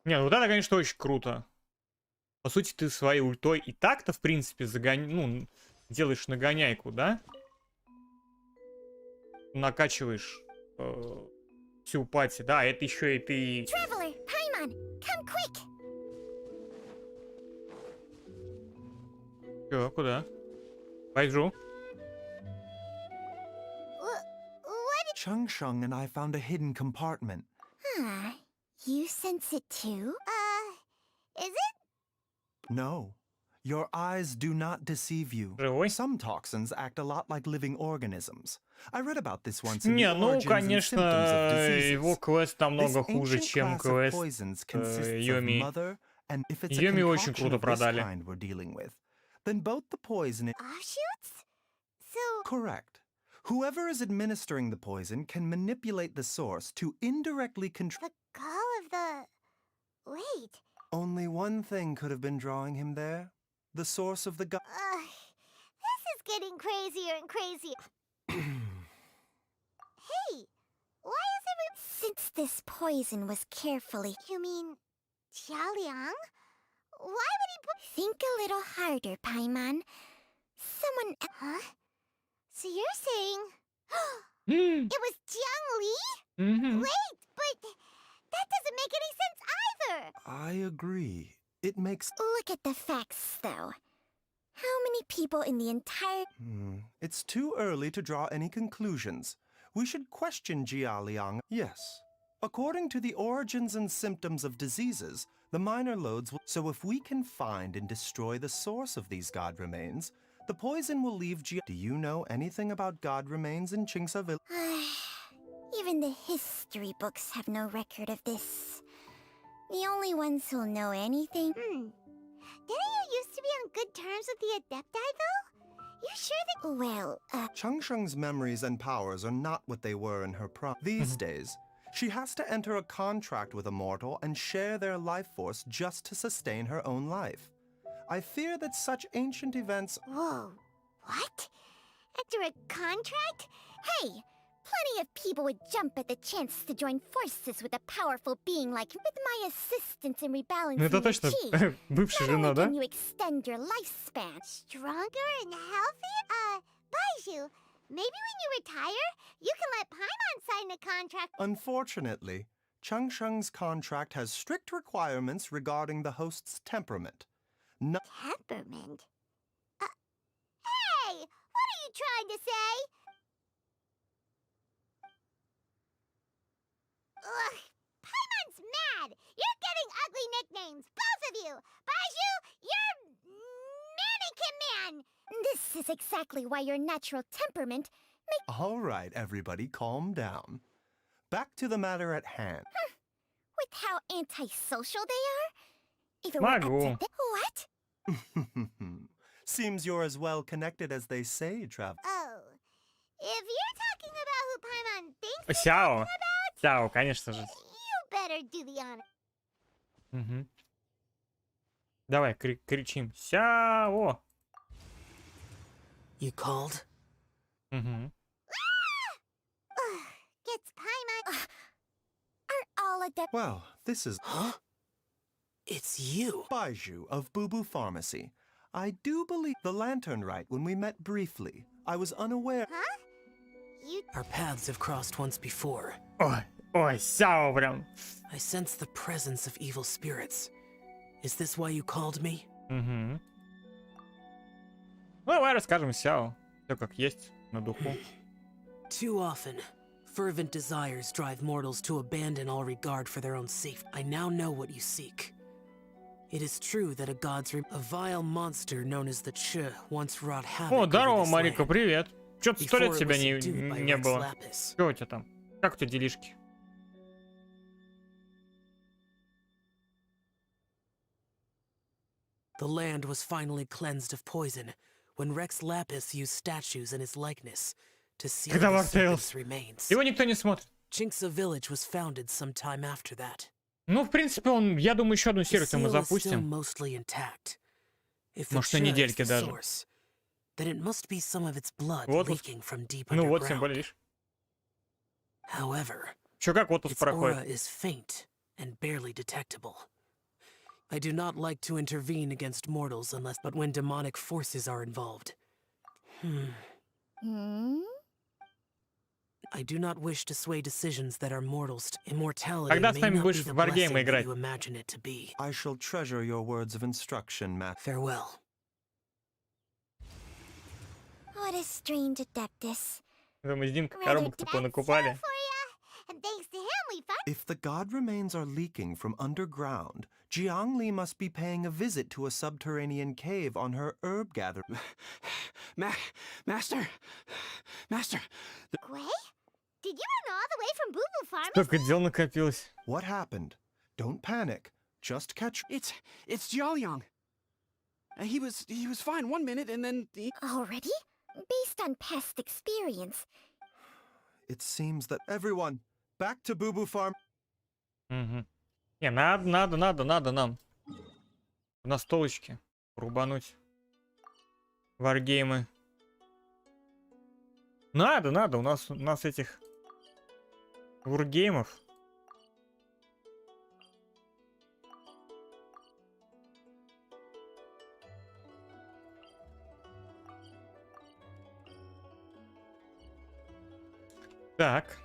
Не, ну вот это, конечно, очень круто. По сути, ты своей ультой и так-то, в принципе, ну, делаешь нагоняйку, да? Накачиваешь всю пати. Да, это еще и ты... Traveler, Paimon, come quick. Чё, куда? Пойду. What? Chung Shung and I found a hidden compartment. You sense it too? Is it? No. Your eyes do not deceive you. Живой? Some toxins act a lot like living organisms. I read about this once in Не, the ну, origins and конечно, symptoms of diseases. его квест намного This хуже, ancient чем class of квест poisons consists of Еимии. mother, and if it's a Еимию очень concoction круто of this продали. kind we're dealing with, then both the poison... Offshoots? So. Correct. Whoever is administering the poison can manipulate the source to indirectly control... The call of the. Wait. Only one thing could have been drawing him there. The source of the god... This is getting crazier and crazier. Hey, why is everyone. Since this poison was carefully. You mean. Xiaoliang? Why would he put. Think a little harder, Paimon. Someone. Huh? So you're saying. It was Jiang Li? Wait, but. That doesn't make any sense either! I agree. It makes... Look at the facts, though. How many people in the entire... It's too early to draw any conclusions. We should question Jia Liang. Yes. According to the origins and symptoms of diseases, the minor loads will... So if we can find and destroy the source of these god remains, the poison will leave Jia... Do you know anything about god remains in Qingsa Village? Even the history books have no record of this. The only ones who'll know anything... Didn't you used to be on good terms with the Adepti, though? You sure that... Well, Changsheng's memories and powers are not what they were in her prime. These days, she has to enter a contract with a mortal and share their life force just to sustain her own life. I fear that such ancient events... Whoa. What? Enter a contract? Hey, Plenty of people would jump at the chance to join forces with a powerful being like with my assistance in rebalancing Ну это your точно chi. бывшая Not жена, only да? can you extend your lifespan, stronger and healthy. Baiju, maybe when you retire, you can let Paimon sign a contract. Unfortunately, Chung Sheng's contract has strict requirements regarding the host's temperament. No Temperament? Hey, what are you trying to say? Ugh, Paimon's mad. You're getting ugly nicknames, both of you. Baiju, you're Mannequin Man. This is exactly why your natural temperament makes All right, everybody, calm down. Back to the matter at hand. with how antisocial they are. If it were up to Могу. What? Seems you're as well connected as they say, Trav. Oh, if you're talking about who Paimon thinks Сяо. Сяо, конечно же. you better do the honor. Угу. Давай, кричим. Сяо. You called? Угу. Gets Paimon. Aren't all adept? Well, this is Huh? It's you. Baiju of Boo Boo Pharmacy. I do believe the lantern right when we met briefly. I was unaware. Huh? You Our paths have crossed once before. Ой, Сяо прям. I sense the presence of evil spirits. Is this why you called me? Угу. Ну, давай расскажем Сяо. Все как есть, на духу. Too often, fervent desires drive mortals to abandon all regard for their own safety. I now know what you seek. It is true that a vile monster known as the Ch once wrought havoc О, over здорово, this Марика, land привет. Чё-то 100 лет before it тебя was не subdued by Rex было. Lapis. Что у тебя там? Как у тебя делишки? The land was finally cleansed of poison when Rex Lapis used statues in his likeness to seal Когда the Вартейл. serpent's remains. Его никто не смотрит. Chinksa village was founded some time after that. Ну, в принципе, я думаю, еще одну The серию мы seal is still запустим. mostly intact. If the Может, на Cha is недельке the даже. source, then it must be some of its blood Отпуск. leaking from deep Ну вот, тем underground. более, видишь. However, Чё, как отпуск its aura проходит? is faint and barely detectable. I do not like to intervene against mortals but when demonic forces are involved. Hmm? I do not wish to sway decisions that are mortals. Immortality Когда с may нами not be будешь the в Wargame blessing that играть? you imagine it to be. I shall treasure your words of instruction, Matt. Farewell. What a strange adeptus. Мы с Димкой Rather коробок-то bad понакупали. stuff for ya. And thanks to him, we found. If the god remains are leaking from underground, Jiangli must be paying a visit to a subterranean cave on her herb gathering. Master! Gray? Did you run all the way from Boo Boo Farm? Столько дел накопилось. What happened? Don't panic. Just catch. It's Jiaoyang. He was fine one minute and then Already? Based on past experience. It seems that everyone back to Boo Boo Farm. Угу. Не, надо нам на столочке рубануть варгеймы. Надо, у нас этих варгеймов. Так.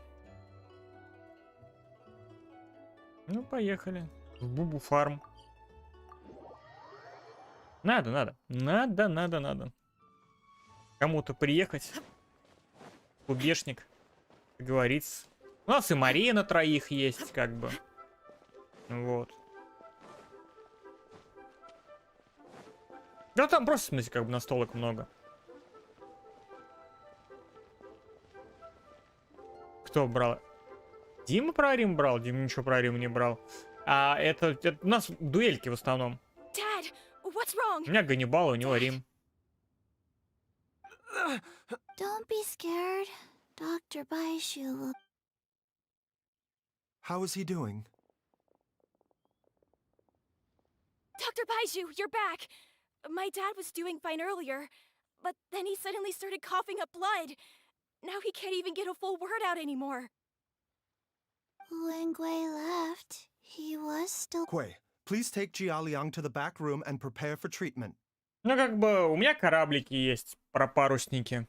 Ну, поехали. В Бубу фарм. Надо. Кому-то приехать. Клубешник. Договориться. У нас и Мария на троих есть, как бы. Вот. Да там просто, в смысле, как бы настолок много. Кто брал? Дима про Рим брал? Дима ничего про Рим не брал. А это у нас дуэльки в основном. Dad, what's wrong? У меня Ганнибал, у него Рим. Don't be scared. Dr. Baishu will... How is he doing? Dr. Baiju, you're back! My dad was doing fine earlier, but then he suddenly started coughing up blood. Now he can't even get a full word out anymore. When Gui left, he was still... Quay, please take Jialiang to the back room and prepare for treatment. Ну, как бы, у меня кораблики есть про парусники.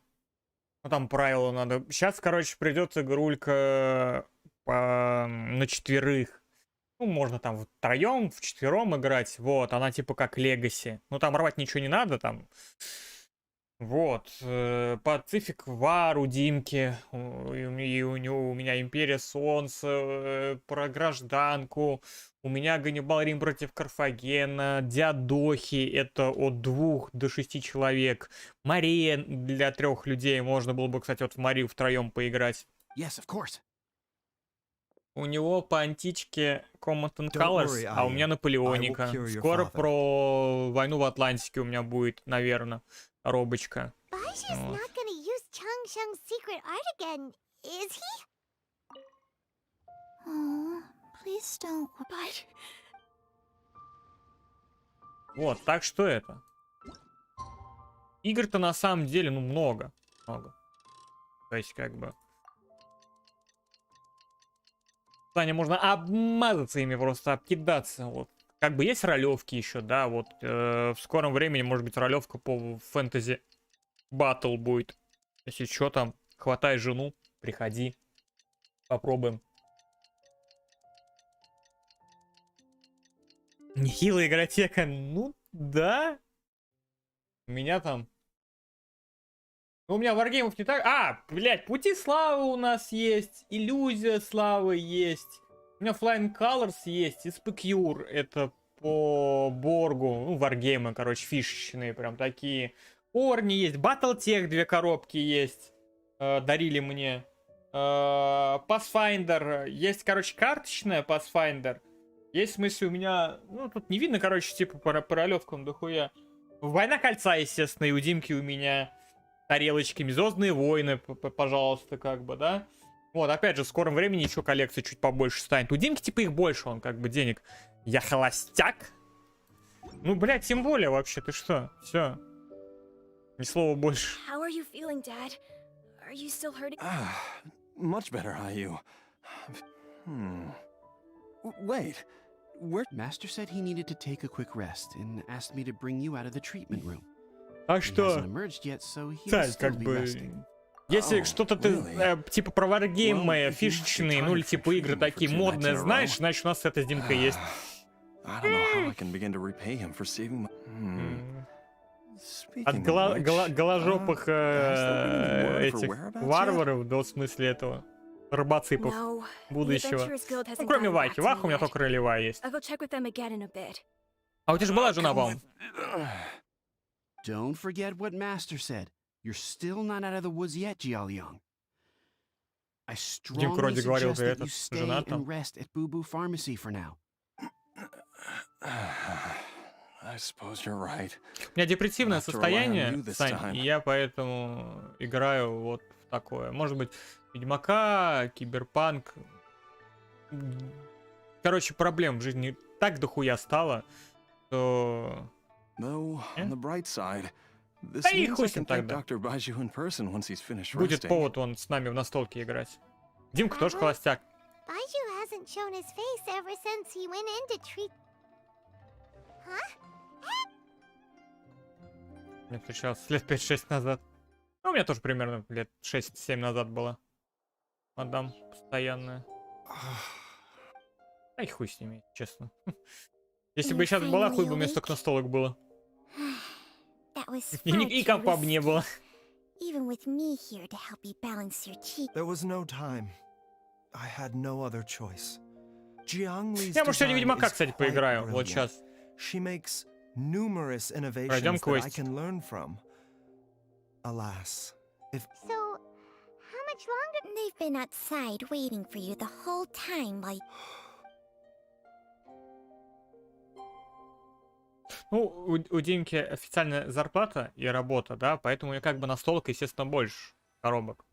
Ну, там правила надо. Сейчас, короче, придет игрулька на 4. Ну, можно там втроем, вчетвером играть. Вот, она типа как Легаси. Ну, там рвать ничего не надо, там. Вот. Пацифик Вар у Димки. И у меня Империя Солнца. Про гражданку. У меня Ганнибал Рим против Карфагена. Диадохи. Это от 2 до 6 человек. Мария для 3 людей. Можно было бы, кстати, вот в Марию втроем поиграть. Yes, of course. У него по античке Command and Colors, а у меня Наполеоника. Скоро про войну в Атлантике у меня будет, наверное, робочка. Baishu's not gonna use Changsheng's secret art again, is he? Oh, please don't. But Вот, так что это? Игр-то на самом деле, ну, много. Много. То есть, как бы... Саня, можно обмазаться ими, просто обкидаться. Вот. Как бы есть ролевки еще, да, вот. В скором времени, может быть, ролевка по фэнтези батл будет. Если что там, хватай жену, приходи. Попробуем. Нехилая игротека. Ну, да. У меня там... Ну, у меня варгеймов не так... А, блядь, пути славы у нас есть. Иллюзия славы есть. У меня Flying Colors есть. И Specure. Это по Боргу. Ну, варгеймы, короче, фишечные прям такие. Корни есть. Battletech 2 коробки есть. Дарили мне. Pathfinder. Есть, короче, карточная Pathfinder. Есть, в смысле, у меня... Ну, тут не видно, короче, типа по ролевкам дохуя. Война кольца, естественно, и у Димки у меня... Тарелочками. Звездные войны, пожалуйста, как бы, да? Вот, опять же, в скором времени еще коллекция чуть побольше станет. У Димки, типа, их больше, он как бы денег. Я холостяк? Ну, блядь, тем более вообще, ты что? Все. Ни слова больше. how are you feeling, Dad? Are you still hurting? Much better, IU. Wait, where... Master said he needed to take a quick rest and asked me to bring you out of the treatment room. А He что? hasn't emerged yet, so he will Сань, still как be бы... resting. Если Oh, что-то ты, really? типа, про варгеймы, Well, if you фишечные, have ну, или, time for типа, игры treatment for такие 2 nights модные, in a знаешь, row? значит, у нас эта с Димкой есть. I don't know how I can begin to repay him for saving my... От Speaking of which, голожопых has there been any word for этих whereabouts yet? варваров, да, в смысле этого, рыбаципов No. The будущего. Adventurers Guild hasn't Ну, кроме gotten back Вахи. to Ваха me у меня yet. только ролевая есть. I'll go check with them again in a bit. А у тебя же была жена, по-моему. Don't forget what Master said. You're still not out of the woods yet, Jialiang. I strongly вроде говорил, suggest ты that этот, you stay женат там. and rest at Boo Boo Pharmacy for now. I suppose you're right. У меня депрессивное After a while, состояние, you this Сань, time. и я поэтому играю вот в такое. Может быть, Ведьмака, Киберпанк. Короче, проблем в жизни так дохуя стало, что... Though, Yeah. on the bright side, this Да и means хуй I с ним can thank тогда. Dr. Baiju in person once he's finished Будет resting. повод он с нами в настолке играть. Димка тоже холостяк. Baishu hasn't shown his face ever since he went in to treat... Huh? Мне встречался лет 5-6 назад. Ну, у меня тоже примерно лет 6-7 назад было. Мадам постоянная. Ай, хуй с ними, честно. Если бы сейчас была, хуй бы мне столько настолок было. That was И, far и too компа бы не risky, было. even with me here to help you balance your chi. There was no time. I had no other choice. Jiang Li's Я, может, сегодня design Ведьмака, is кстати, quite поиграю. Вот brilliant. сейчас. She makes numerous innovations Пройдем that I квестик. can learn from. Alas, if So, how much longer? They've been outside waiting for you the whole time while... Ну, у Димки официальная зарплата и работа, да, поэтому я как бы настолок, естественно, больше коробок.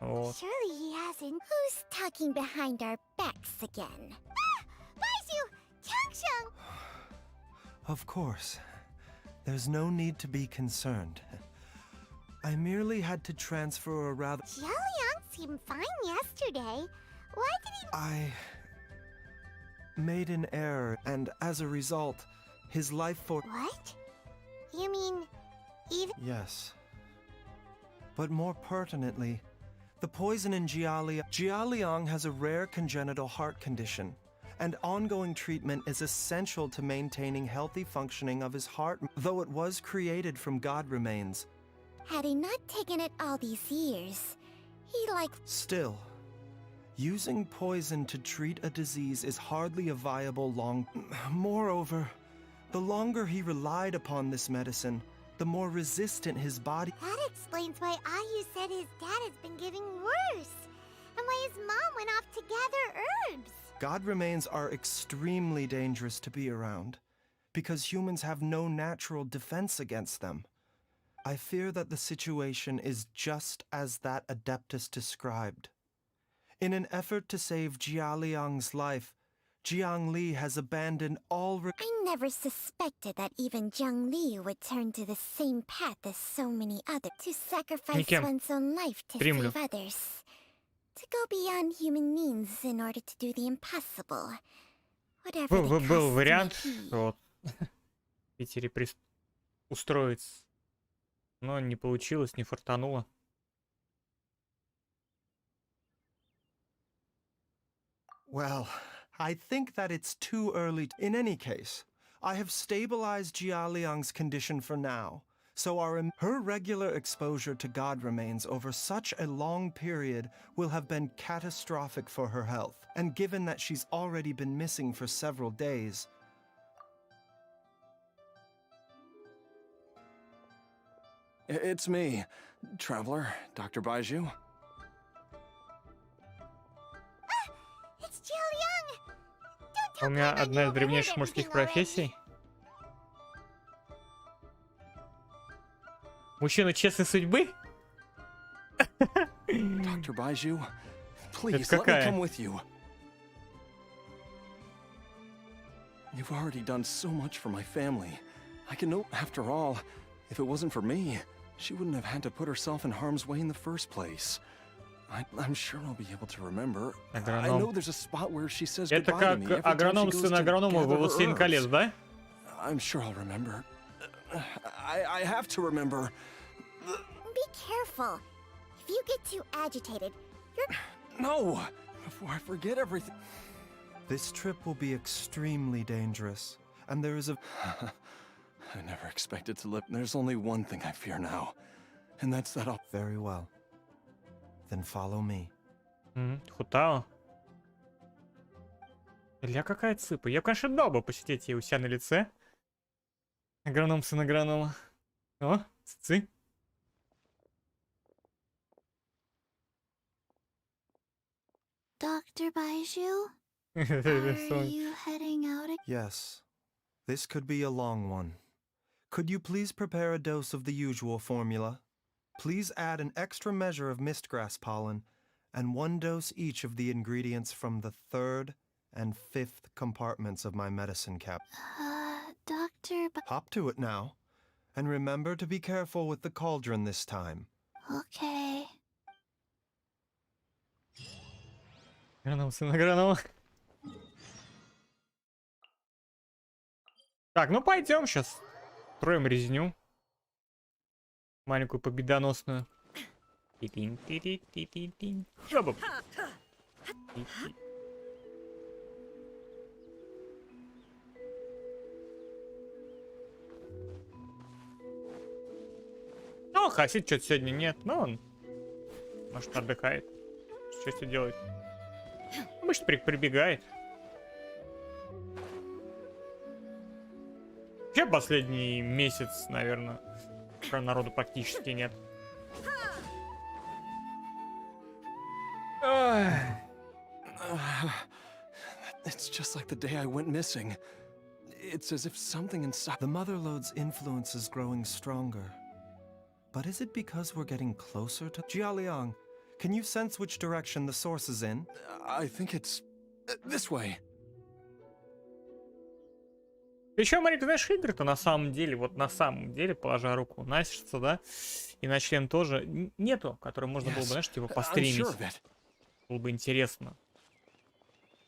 Вот. Surely he hasn't. Who's talking behind our backs again? Ah! Baishu! Changsheng! Of course. There's no need to be concerned. I merely had to transfer a rather... Jiaoliang seemed fine yesterday. Why did he... I made an error, and as a result, his life force... What? You mean... even... Yes. But more pertinently, the poison in Jiaoliang has a rare congenital heart condition, and ongoing treatment is essential to maintaining healthy functioning of his heart, though it was created from God remains. Had he not taken it all these years, he Still, using poison to treat a disease is hardly a viable Moreover, the longer he relied upon this medicine, the more resistant his body... That explains why Ayu said his dad has been getting worse, and why his mom went off to gather herbs. God remains are extremely dangerous to be around, because humans have no natural defense against them. I fear that the situation is just as that Adeptus described. In an effort to save Jiaoliang's life, Jiang Li has abandoned all... I never suspected that even Jiang Li would turn to the same path as so many others, to sacrifice Никем. one's own life to Стримлю. save others. To go beyond human means in order to do the impossible. Whatever the Был cost вариант, may be. что вот в Питере устроиться, но не получилось, не фартануло. Well, I think that it's too early. In any case, I have stabilized Jiaoliang's condition for now, so her regular exposure to God remains over such a long period will have been catastrophic for her health. And given that she's already been missing for several days... It's me, Traveler, Dr. Baiju. It's Jiaoliang! Don't У tell меня Paimon you одна из overheard древнейших мужских everything already. профессий. Мужчина честной судьбы? Dr. Baiju, please let me какая? come with you. You've already done so much for my family. I can know, after all, if it wasn't for me, she wouldn't have had to put herself in harm's way in the first place. I'm sure I'll be able to remember. I know there's a spot where she says Это goodbye to как me every time she агроном goes сын to агронома во gather her «Властелин колец», herbs. да? I'm sure I'll remember. I have to remember. Be careful. If you get too agitated, you're... No! Before I forget everything. This trip will be extremely dangerous, and there is a... I never expected to live. There's only one thing I fear now, and that's that I'll... Very well. Then follow me. Хутао. Илья какая цыпа. Я, конечно, дал бы посидеть ей у себя на лице. Агроном сын агронома. О, цыцы. Dr. Baiju, are you heading out again? Yes. This could be a long one. Could you please prepare a dose of the usual formula? Please add an extra measure of mistgrass pollen, and 1 dose each of the ingredients from the 3rd and 5th compartments of my medicine cap. Doctor... Hop to it now, and remember to be careful with the cauldron this time. Okay. Агроном сын агронома. Так, ну пойдем сейчас. Строим резню. Маленькую победоносную. Ти-тин-ти-ти-ти-ти-тин. Ёбам. Ти-ти. Ну, Хасид что-то сегодня нет, но он, может, отдыхает. Что себе делает? Может, прибегает. Вообще последний месяц, наверное, народу практически нет. It's just like the day I went missing. It's as if something inside... The Motherlode's influence is growing stronger. But is it because we're getting closer to... Jiaoliang, can you sense which direction the source is in? I think it's... this way. Причем, Марик, знаешь, игры-то на самом деле, вот на самом деле, положа руку на сердце, да, и на член тоже, нету, который можно было бы, знаешь, типа постримить. Было бы интересно.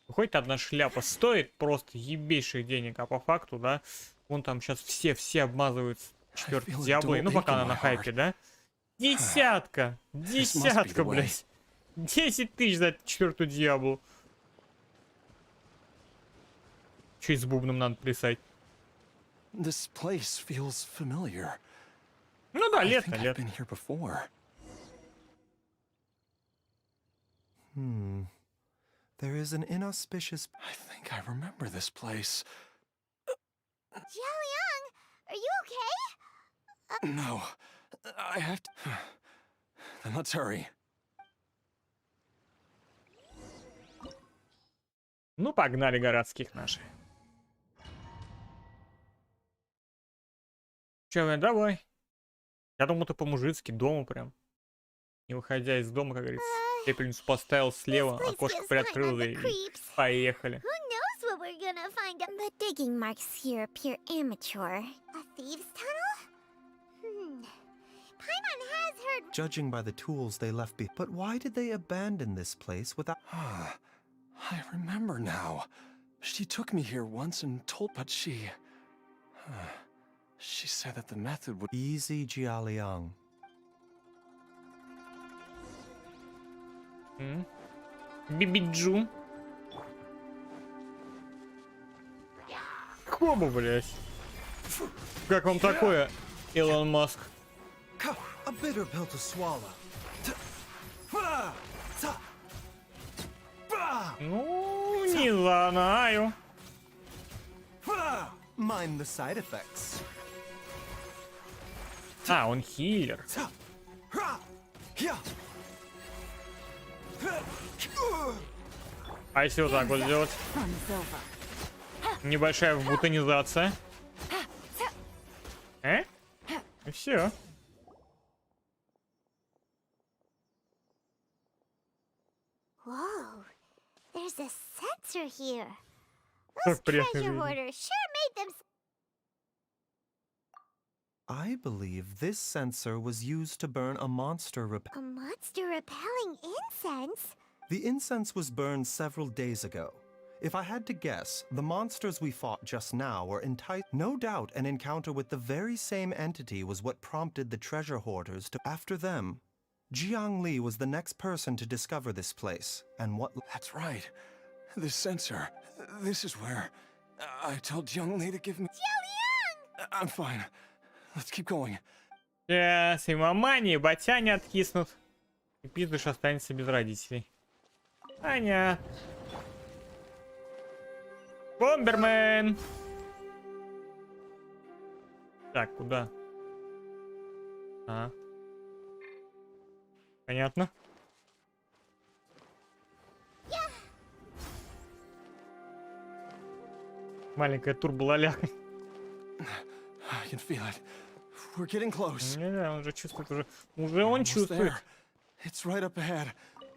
Хоть одна шляпа стоит просто ебейших денег, а по факту, да, вон там сейчас все обмазываются четвертой Диаблой, ну пока она на хайпе, да. Десятка, блядь. 10 тысяч за четвертую Диаблу. Че и с бубном надо плясать? This place feels familiar. Ну да, I лето, think I've лето. been here before. There is an inauspicious... I think I remember this place. Jiaoliang, are you okay? No, I have to... Then let's hurry. Ну, погнали городских наших. Че, давай. Я думал, ты по-мужицки дома прям. Не выходя из дома, как говорится. Пепельницу поставил слева, окошко приоткрыл и поехали. Who knows what we're gonna find out? The digging marks here appear amateur. A thieves' tunnel? Paimon has heard... Judging by the tools they left behind. But why did they abandon this place without... I remember now. She took me here once and told, but she said that the method would... Easy, Jiaoliang. Бибиджу. Хоба, блядь. Как вам такое, Илон Маск? A bitter pill to swallow. Ну, не знаю. Mind the side effects. А, он хиллер. А если вот так вот сделать? Небольшая вбутонизация. И все. Whoa, there's a sensor here. Как Those приятно treasure видеть. hoarders sure made them... I believe this sensor was used to burn a monster A monster repelling incense? The incense was burned several days ago. If I had to guess, the monsters we fought just now were enticed. No doubt an encounter with the very same entity was what prompted the treasure hoarders to... After them, Jiang Li was the next person to discover this place, and what... That's right. This sensor. This is where... I told Young Lee to give me... Jiaoliang! I'm fine. Let's keep going. Сейчас, и мамани, и батяня откиснут. И пиздыш останется без родителей. Понятно. Бомбермен! Так, куда? Понятно. Маленькая турболаля. I can feel it. We're getting close. Не, он же чувствует уже. Уже он чувствует. It's right up ahead.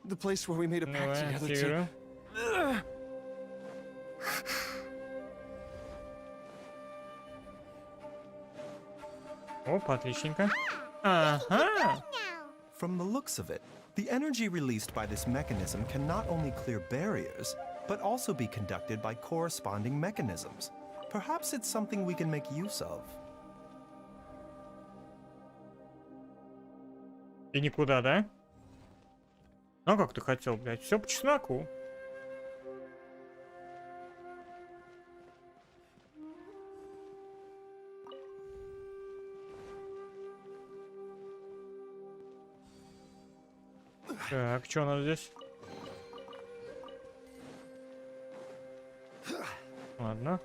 The place where we made a pact Давай, together to... активируем. Опа, отличненько. Ага. From the looks of it, the energy released by this mechanism can not only clear barriers, but also be conducted by corresponding mechanisms. Perhaps it's something we can make use of. И никуда, да? А как ты хотел, блядь? Все по чесноку. Так, что у нас здесь? Ладно.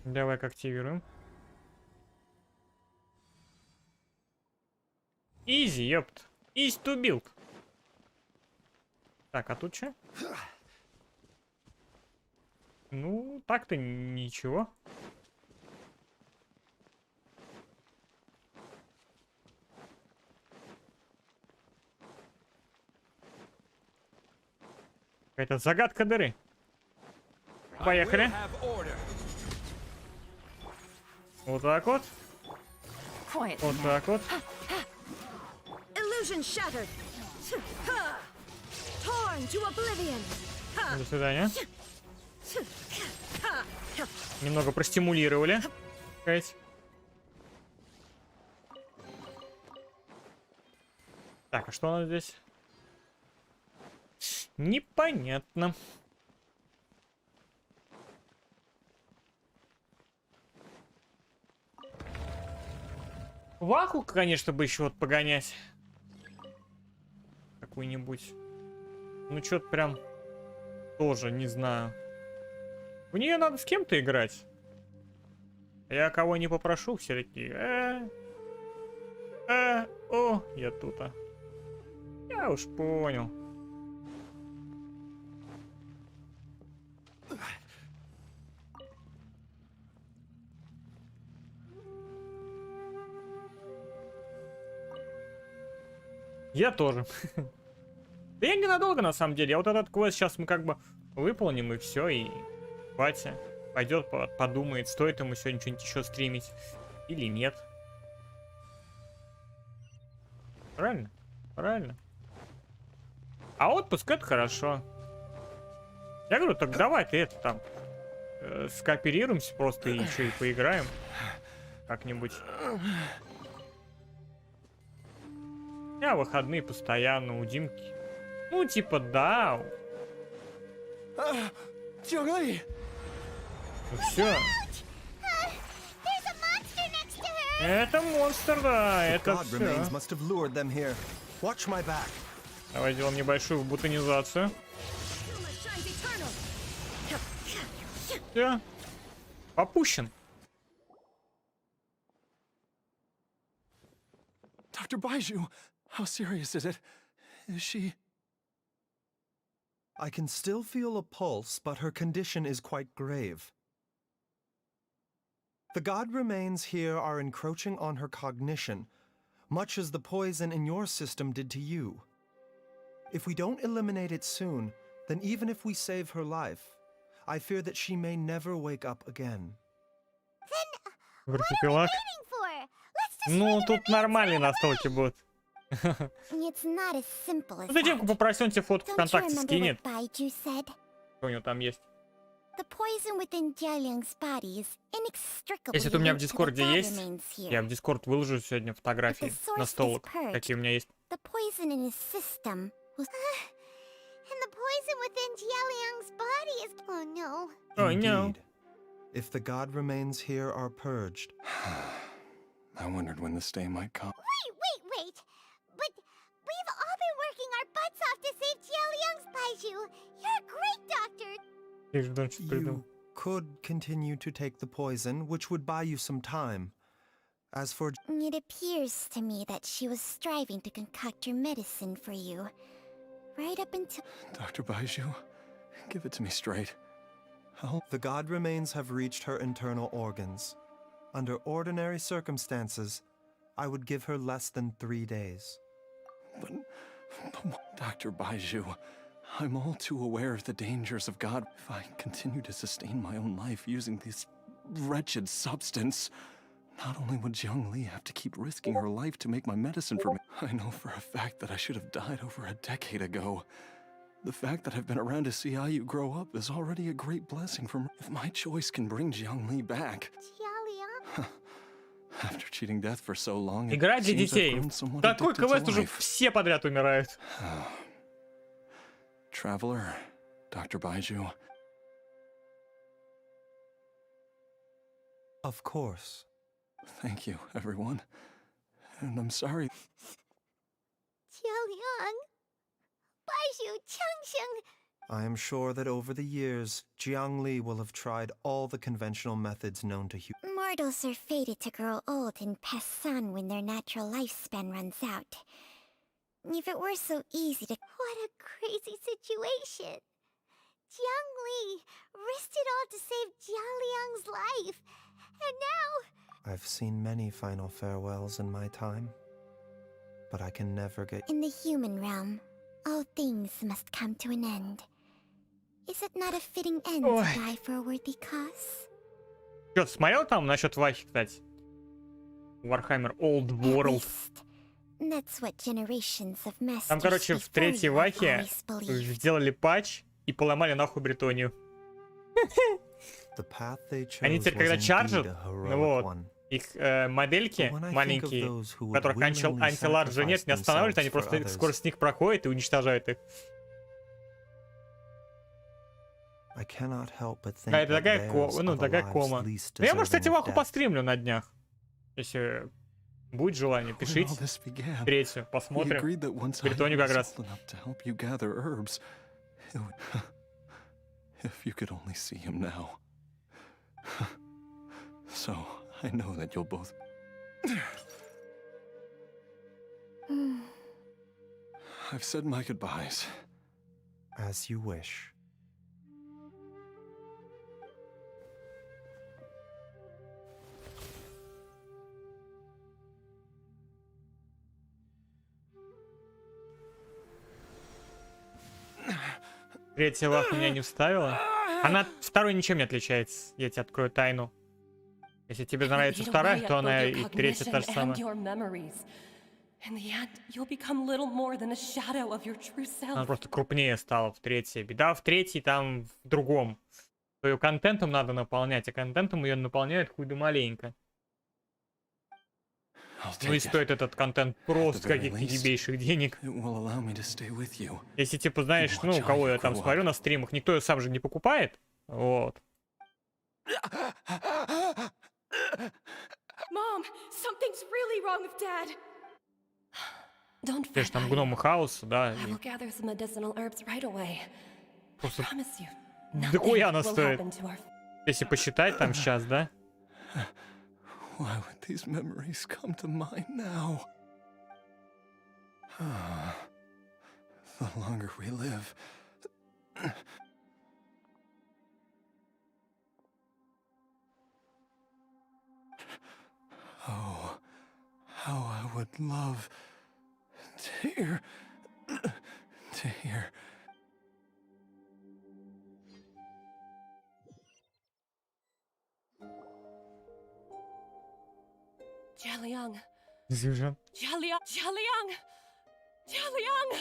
Давай-ка активируем. Изи, ёпт. Easy to build. Так, а тут что? Ну, так-то ничего. Какая-то загадка дыры. Поехали. Вот так вот. Quiet. Вот так вот. Illusion shattered. Torn to oblivion. До свидания. Немного простимулировали. Сказать. Так, а что у нас здесь? Непонятно. Ваху, конечно, бы еще вот погонять. Какую-нибудь. Ну, что-то прям тоже не знаю. В нее надо с кем-то играть. Я кого не попрошу, все такие. О, я тут. Я уж понял. Я тоже. Да я ненадолго, на самом деле. А вот этот квест сейчас мы как бы выполним, и все, и батя пойдет, подумает, стоит ему сегодня что-нибудь еще стримить или нет. Правильно? Правильно. А отпуск — это хорошо. Я говорю, так давай ты это там скооперируемся просто и еще и поиграем как-нибудь. Я выходные постоянно у Димки. Ну, типа, да. Jiangli! Ну все. Это монстр, да, это God все. remains must have lured them here. Watch my back. Давай сделаем небольшую бутонизацию. Все. Попущен. Dr. Baiju, how serious is it? Is she... I can still feel a pulse, but her condition is quite grave. The god remains here are encroaching on her cognition, much as the poison in your system did to you. If we don't eliminate it soon, then even if we save her life, I fear that she may never wake up again. Вертипелак. Ну, тут нормальные настолки будут. It's not as simple as Ну, ты Димку that. попроси, он тебе фотку Don't you ВКонтакте remember скинет. what Baiju said? Что у него там есть? The poison within Jialiang's body is inextricably Если это у меня в linked to the Дискорде god есть, remains here. я в Дискорд выложу сегодня фотографии настолок, какие у меня есть. The poison in his system was... and the poison within Jialiang's body is... Oh no. Oh, no. Indeed. If the god remains here are purged, I wondered when this day might come. Wait! But we've all been working our butts off to save Jialiang's Baiju. You're a great doctor. Я же там что-то придумал. you could continue to take the poison, which would buy you some time. As for... It appears to me that she was striving to concoct your medicine for you. Right up until... Dr. Baiju, give it to me straight. How? The god remains have reached her internal organs. Under ordinary circumstances, I would give her less than 3 days. But Dr. Baiju, I'm all too aware of the dangers of God. If I continue to sustain my own life using this wretched substance, not only would Jiangli have to keep risking her life to make my medicine for me, I know for a fact that I should have died over a decade ago. The fact that I've been around to see Ayu grow up is already a great blessing for me. If my choice can bring Jiangli back, Jialiang? after cheating death for so long, Игра it для seems I've детей. grown somewhat Такой addicted to квест уже life. все подряд умирают. Traveler, Dr. Baiju. Of course. Thank you, everyone. And I'm sorry. Jialiang? Baiju Changsheng! I am sure that over the years, Jiangli will have tried all the conventional methods known to humans. Mortals are fated to grow old and pass on when their natural lifespan runs out. If it were so easy to... What a crazy situation! Jiangli risked it all to save Jialiang's life, and now... I've seen many final farewells in my time, but I can never get... In the human realm, all things must come to an end. Is it not a fitting end Ой. to die for a worthy cause? Что, смотрел там насчет Вахи, кстати? Warhammer Old At World. least, that's what generations of masters Там, короче, в before третьей you Вахе always believed. сделали патч и поломали нахуй Бретонию. The path they chose Они теперь, когда was чаржат, indeed a ну heroic вот, one. их модельки But when I think of маленькие, those who у would которых willingly антиларджа нет, sacrifice не останавливают, они themselves просто for others, скоро с них проходят и уничтожают их. I cannot help but think Какая-то that такая, theirs ну, are the такая lives кома. least Ну, я, может, кстати, deserving of Ваху death. постримлю на днях. Если будет желание, When all пишите. this began, Третью, we посмотрим. agreed that once I Бретонию как was раз. old enough to help you gather herbs, it would... If you could only see him now. So, I know that you'll both... I've said my goodbyes. As you wish. Третья Ваха меня не вставила. Она второй ничем не отличается. Я тебе открою тайну. Если тебе нравится вторая, то она и третья та же самая. Она просто крупнее стала в третьей. Беда в третьей, там в другом. Ее контентом надо наполнять, а контентом ее наполняют хуй да маленько. I'll Ну и take it. стоит этот контент просто very каких-то least, ебейших денег. It will allow me to stay with you. Если типа знаешь, ну, у кого я там смотрю на стримах, никто ее сам же не покупает. Вот. Mom, something's really wrong with Dad. Don't Те же там гномы хаоса, да. I И will gather some medicinal herbs right away. просто Promise you. дохуя она will стоит. happen to our Если посчитать там сейчас, да? Why would these memories come to mind now? The longer we live... Oh, how I would love to hear... to hear... Jialiang. Зюжан. Jialiang. Jialiang.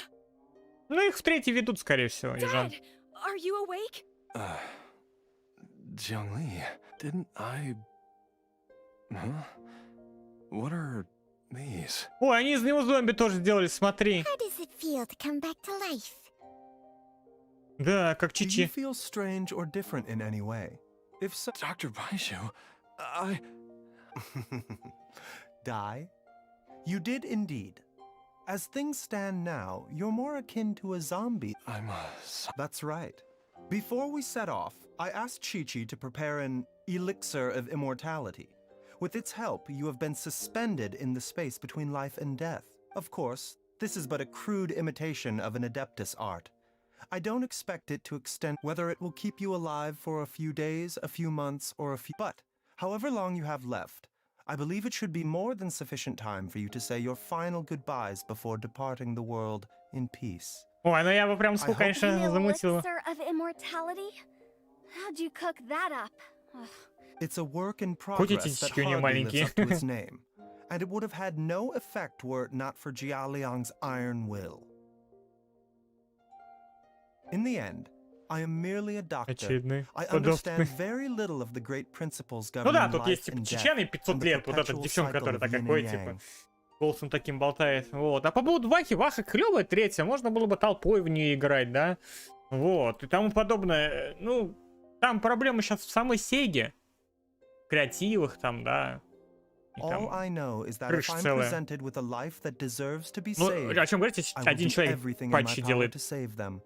Ну их в третий ведут, скорее всего, Южан. Dad, are you awake? Jiangli, didn't I... Huh? What are these? Ой, они из него зомби тоже сделали, смотри. How does it feel to come back to life? Да, как Do you Чичи. feel strange or different in any way? If so, Dr. Baishu, I... die? You did indeed. As things stand now, you're more akin to a zombie. I'm a... That's right. Before we set off, I asked Chi-Chi to prepare an elixir of immortality. With its help, you have been suspended in the space between life and death. Of course, this is but a crude imitation of an Adeptus art. I don't expect it to extend whether it will keep you alive for a few days, a few months, or a few... But, however long you have left, I believe it should be more than sufficient time for you to say your final goodbyes before departing the world in peace. Ой, ну я бы прям сколько, I hope- конечно, An замутил. elixir of immortality? How'd you cook that up? Ugh. It's a work in Хоть эти progress that тички у нее hardly lives маленькие. up to its name, and it would have had no effect were it not for Jialiang's iron will. In the end, I am merely a doctor. Очередной I подопытный. understand very little of the great principles Ну governing да, тут life есть типа and death, чечены 500 and the лет, вот эта perpetual девчонка, cycle которая of такая yin and ходит, yang. типа, голосом таким болтает. Вот. А по поводу Вахи, Ваха клевая третья, можно было бы толпой в нее играть, да? Вот, и тому подобное. Ну, там проблема сейчас в самой Сеге. В креативах там, да. И All там... I know is that if крыша I'm целая. presented with a life that deserves to be Ну, saved, о чем говорить, если I will один do человек everything in my патчи power делает. to save them.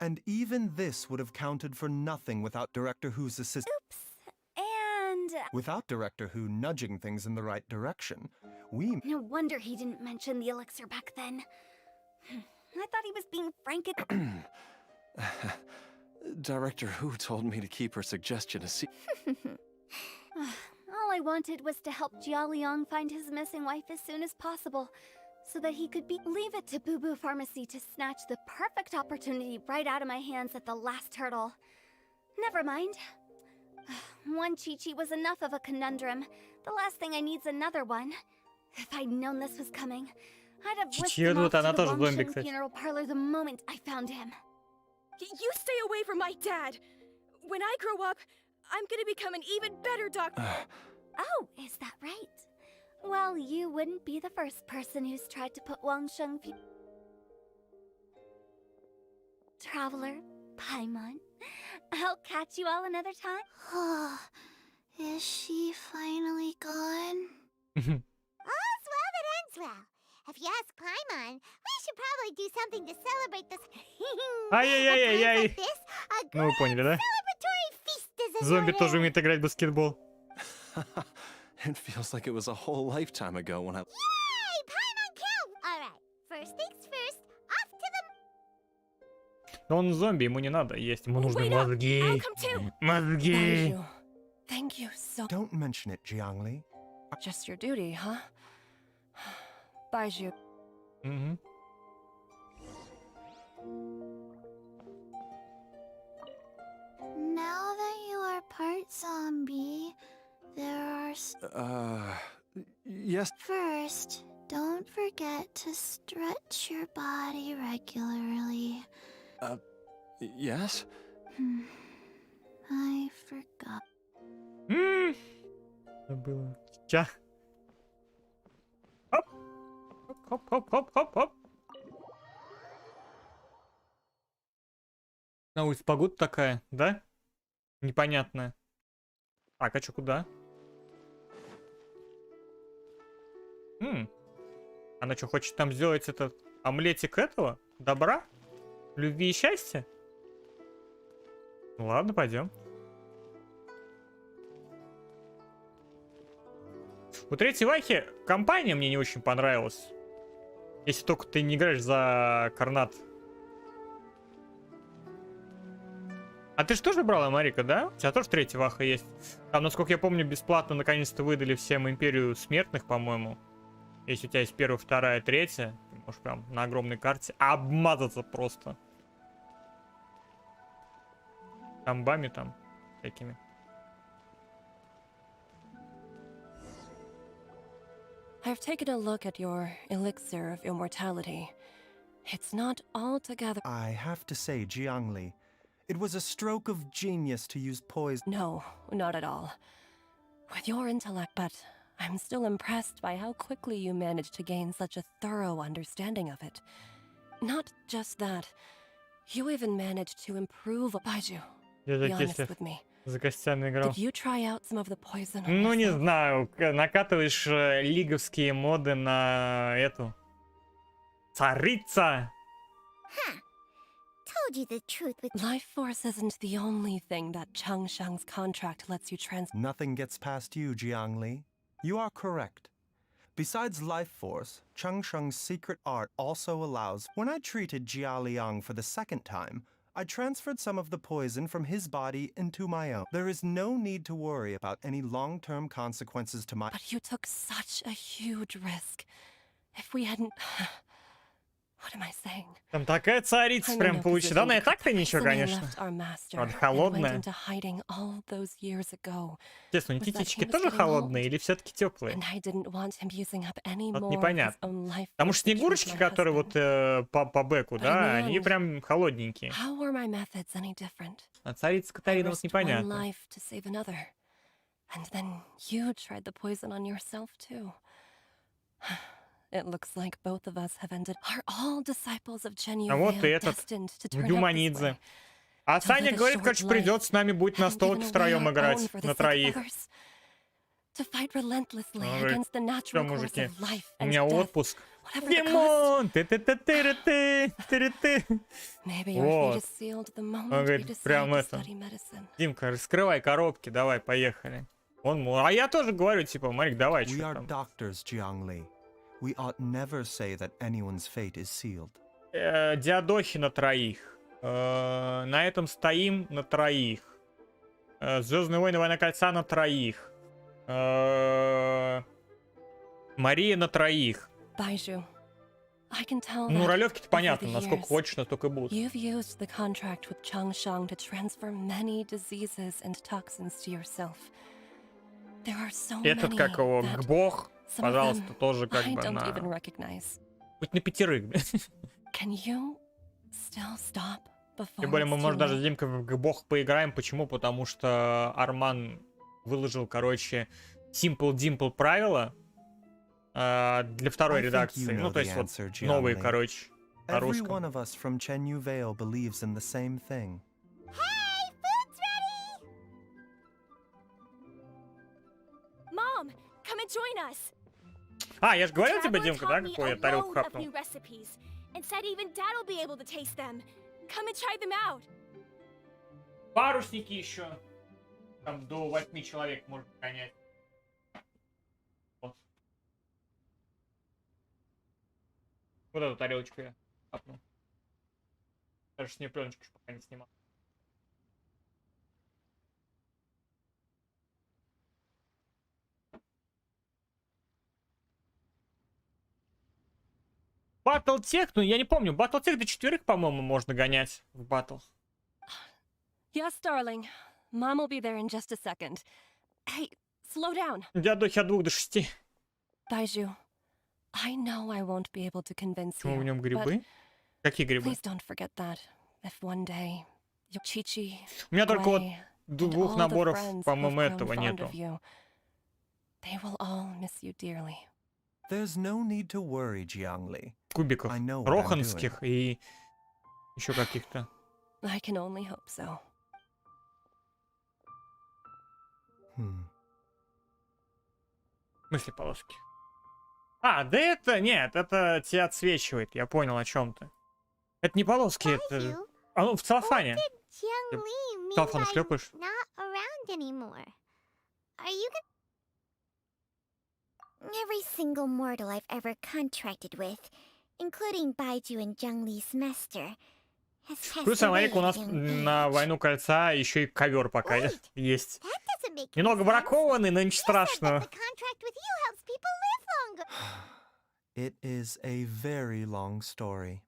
And even this would have counted for nothing without Director Who's assistance. And Without Director Who nudging things in the right direction, we... no wonder he didn't mention the elixir back then. I thought he was being frank. Director Who told me to keep her suggestion a secret. All I wanted was to help Jialiang find his missing wife as soon as possible. so that he could leave it to Boo Boo Pharmacy to snatch the perfect opportunity right out of my hands at the last hurdle. Never mind. One cheat sheet was enough of a conundrum. The last thing I need's another one. If I'd known this was coming, I'd have whisked him off to the Longsheng funeral parlor the moment I found him. You stay away from my dad! When I grow up, I'm gonna become an even better doctor! Oh, is that right? Well, you wouldn't be the first person who's tried to put Longsheng Traveler, Paimon. I'll catch you all another time. Oh, is she finally gone? All's well that ends well. If you ask Paimon, we should probably do something to celebrate this. Ай-яй-яй-яй-яй. Like this, a Ну, вы поняли, да? celebratory feast is in Зомби order. тоже умеет играть в баскетбол. It feels like it was a whole lifetime ago when I... Yay! Paimon kill! Alright, first things first, off to the... Но он зомби, ему не надо есть. Ему нужны Wait up, мозги. I'll come too. Мозги. Baiju, thank you so. Don't mention it, Jiangli. Just your duty, huh? Baiju. Мгм. Now that you are part zombie, there are... Yes, First, don't forget to stretch your body regularly. yes? I forgot. Забыла. Ча. Хоп. Хоп-хоп-хоп-хоп-хоп. На улице погода такая, да? Непонятная. Так, а чё, куда? Она что, хочет там сделать этот омлетик этого? Добра? Любви и счастья? Ну ладно, пойдем. У третьей Вахи компания мне не очень понравилась. Если только ты не играешь за Карнат. А ты же тоже брала, Марика, да? У тебя тоже третья Ваха есть. Там, насколько я помню, бесплатно наконец-то выдали всем Империю Смертных, по-моему. Если у тебя есть первая, вторая, третья, ты можешь прям на огромной карте обмазаться просто. Тамбами там всякими. I've taken a look at your elixir of immortality. It's not altogether. I have to say, Jiangli, it was a stroke of genius to use poison. No, not at all. With your intellect, but I'm still impressed by how quickly you managed to gain such a thorough understanding of it. Not just that, you even managed to improve. Baiju, be honest with me. За костями играл. Did you try out some of the poison on Ну, не yourself? знаю. Накатываешь лиговские моды на эту. Царица! Told you the truth with... Life force isn't the only thing that Changsheng's contract lets you Nothing gets past you, Jiangli. You are correct. Besides life force, Changsheng's secret art also allows... When I treated Jia Liang for the second time, I transferred some of the poison from his body into my own. There is no need to worry about any long-term consequences to my... But you took such a huge risk. If we hadn't... What am I saying? Там такая царица прям получится. Да, она и так-то ничего, конечно. Правда, холодная. Честно, титички тоже холодные или все-таки теплые? Вот непонятно. Потому что снегурочки, которые вот по бэку, да, они прям холодненькие. А царица Катарина вот непонятно. It looks like both of us have ended. Are all disciples of Chen А вот и этот Юманидзе. А Саня говорит, короче, придет с нами, будет на столке втроем играть, на троих. To fight relentlessly Говорит, against the natural что, course мужики, of life у and меня death, отпуск. whatever the cost. Димон! Ты-ты-ты-ты-ты-ты-ты. Maybe our fate Вот. is sealed the moment Он we говорит, decide прям to это. study medicine. Димка, раскрывай коробки, давай, поехали. А я тоже говорю, типа, Марик, давай, We что are там. doctors, Jiangli. We ought never say that anyone's fate is sealed. Диадохи на троих. На этом стоим на троих. Звездные войны, Война кольца на троих. Мария на троих. Baiju, I can tell Ну, that ролевки-то over понятно, the насколько years, хочешь, настолько и будут. you've used the contract with Changshang to transfer many diseases and toxins to yourself. There are so Этот, many как его, that Гбох, some of пожалуйста, them тоже как I бы don't even на... recognize. Хоть на 5. Can you still stop before Тем более мы, it's too может, даже с late? Димкой в Гбох поиграем. Почему? Потому что Арман выложил, короче, Simple Dimple правила для второй I think редакции. you know Ну, то the есть вот answer, новые, Jiangli. короче, на Every русском. one of us from Chenyu Vale believes in the same thing. Hey, food's ready! Mom, come and join us. А, я же говорил тебе, Traveler Димка, taught да, me какой a я тарелку load of хапнул? new recipes, and said even Dad will be able to taste them. Come and try them out. Парусники еще. Там до 8 человек можно гонять. Вот. Вот эту тарелочку я хапнул. Даже с нее пленочку пока не снимал. Батлтех, ну я не помню, Батлтех до 4, по-моему, можно гонять в батл. Yes, darling. Mom will be there in just a second. Hey, slow down. Дядохи от 2 до 6. Baiju, I know I won't be able to convince Почему в you, нем but грибы? Какие грибы? please don't forget that if one day your Chi-Chi, У меня только вот Wei, and 2 all the наборов, friends who по-моему, have grown этого fond нету. of you, they will all miss you dearly. There's no need to worry, Jiangli. Кубиков. I know what I'm Роханских и еще каких-то. I can only hope so. В смысле полоски? А, да это... Нет, это тебя отсвечивает. Я понял, о чем ты. Это не полоски, это... Baiju, А, ну, в целлофане. what did Jiang Li mean Целлофан by шлепаешь. not around anymore? Are you gonna... Every single mortal I've ever contracted with, including Baiju and Jiang Li's master, has passed Плюс, away смотри, у нас at a young на age. Войну Кольца еще и ковер пока Wait, есть. That doesn't make Немного any sense. бракованный, но ничего You said that страшного. the contract with you helps people live longer. It is a very long story.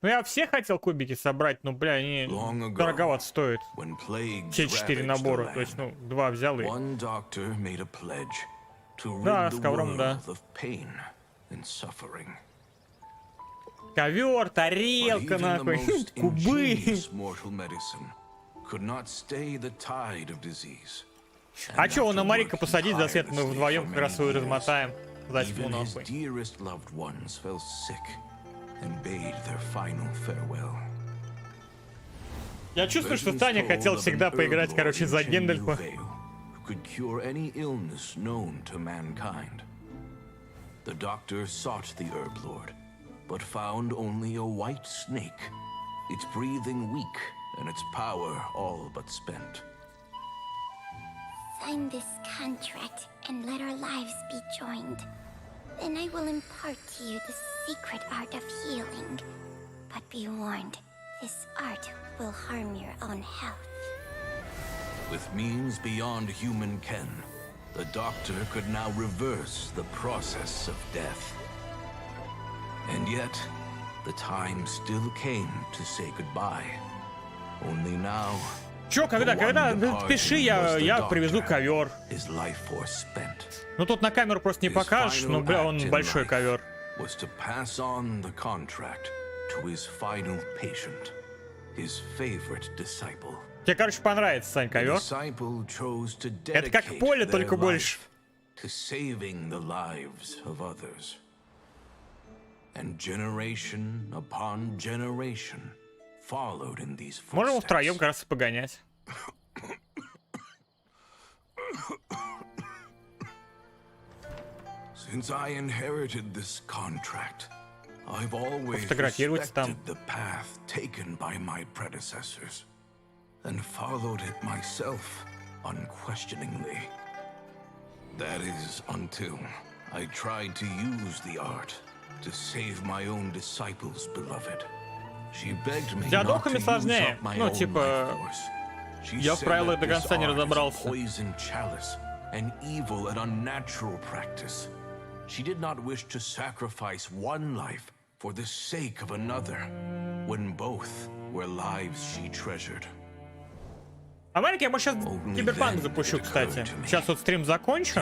Ну, я все хотел кубики собрать, но, бля, они дороговато стоят. Все 4 набора, то есть, ну, 2 взял и... Да, с ковром, да. Ковер, тарелка, нахуй, кубы. А чё, он на Марика посадить за свет, мы вдвоем как раз его и размотаем. За тьму, нахуй. Я чувствую, что Таня хотел всегда поиграть, короче, за Гендальфа. The doctor sought the herb lord, but found only a white snake, its breathing weak and its power all but spent. Sign this contract and let our lives be joined. Then I will impart to you the secret art of healing. But be warned, this art will harm your own health. With means beyond human ken, the doctor could now reverse the process of death. And yet, the time still came to say goodbye. Only now... Чё, когда? Пиши, я привезу ковер. Ну тут на камеру просто не покажешь, но, бля, он большой ковер. Тебе, короче, понравится, Сань, ковер. Это как поле, только больше. Можем втроем как раз и погонять. Since I inherited this contract, I've always Фотографироваться respected the path taken by my predecessors and followed it myself unquestioningly. That is until I tried to use the art to save my own disciples, beloved. She begged me not to use up my own life force. Я в правилах до конца не разобрался. Poison chalice, an evil and unnatural practice. She did not wish to sacrifice one life for the sake of another, when both were lives she treasured. А маленький, я, может, сейчас киберпанк запущу, кстати. Сейчас вот стрим закончу,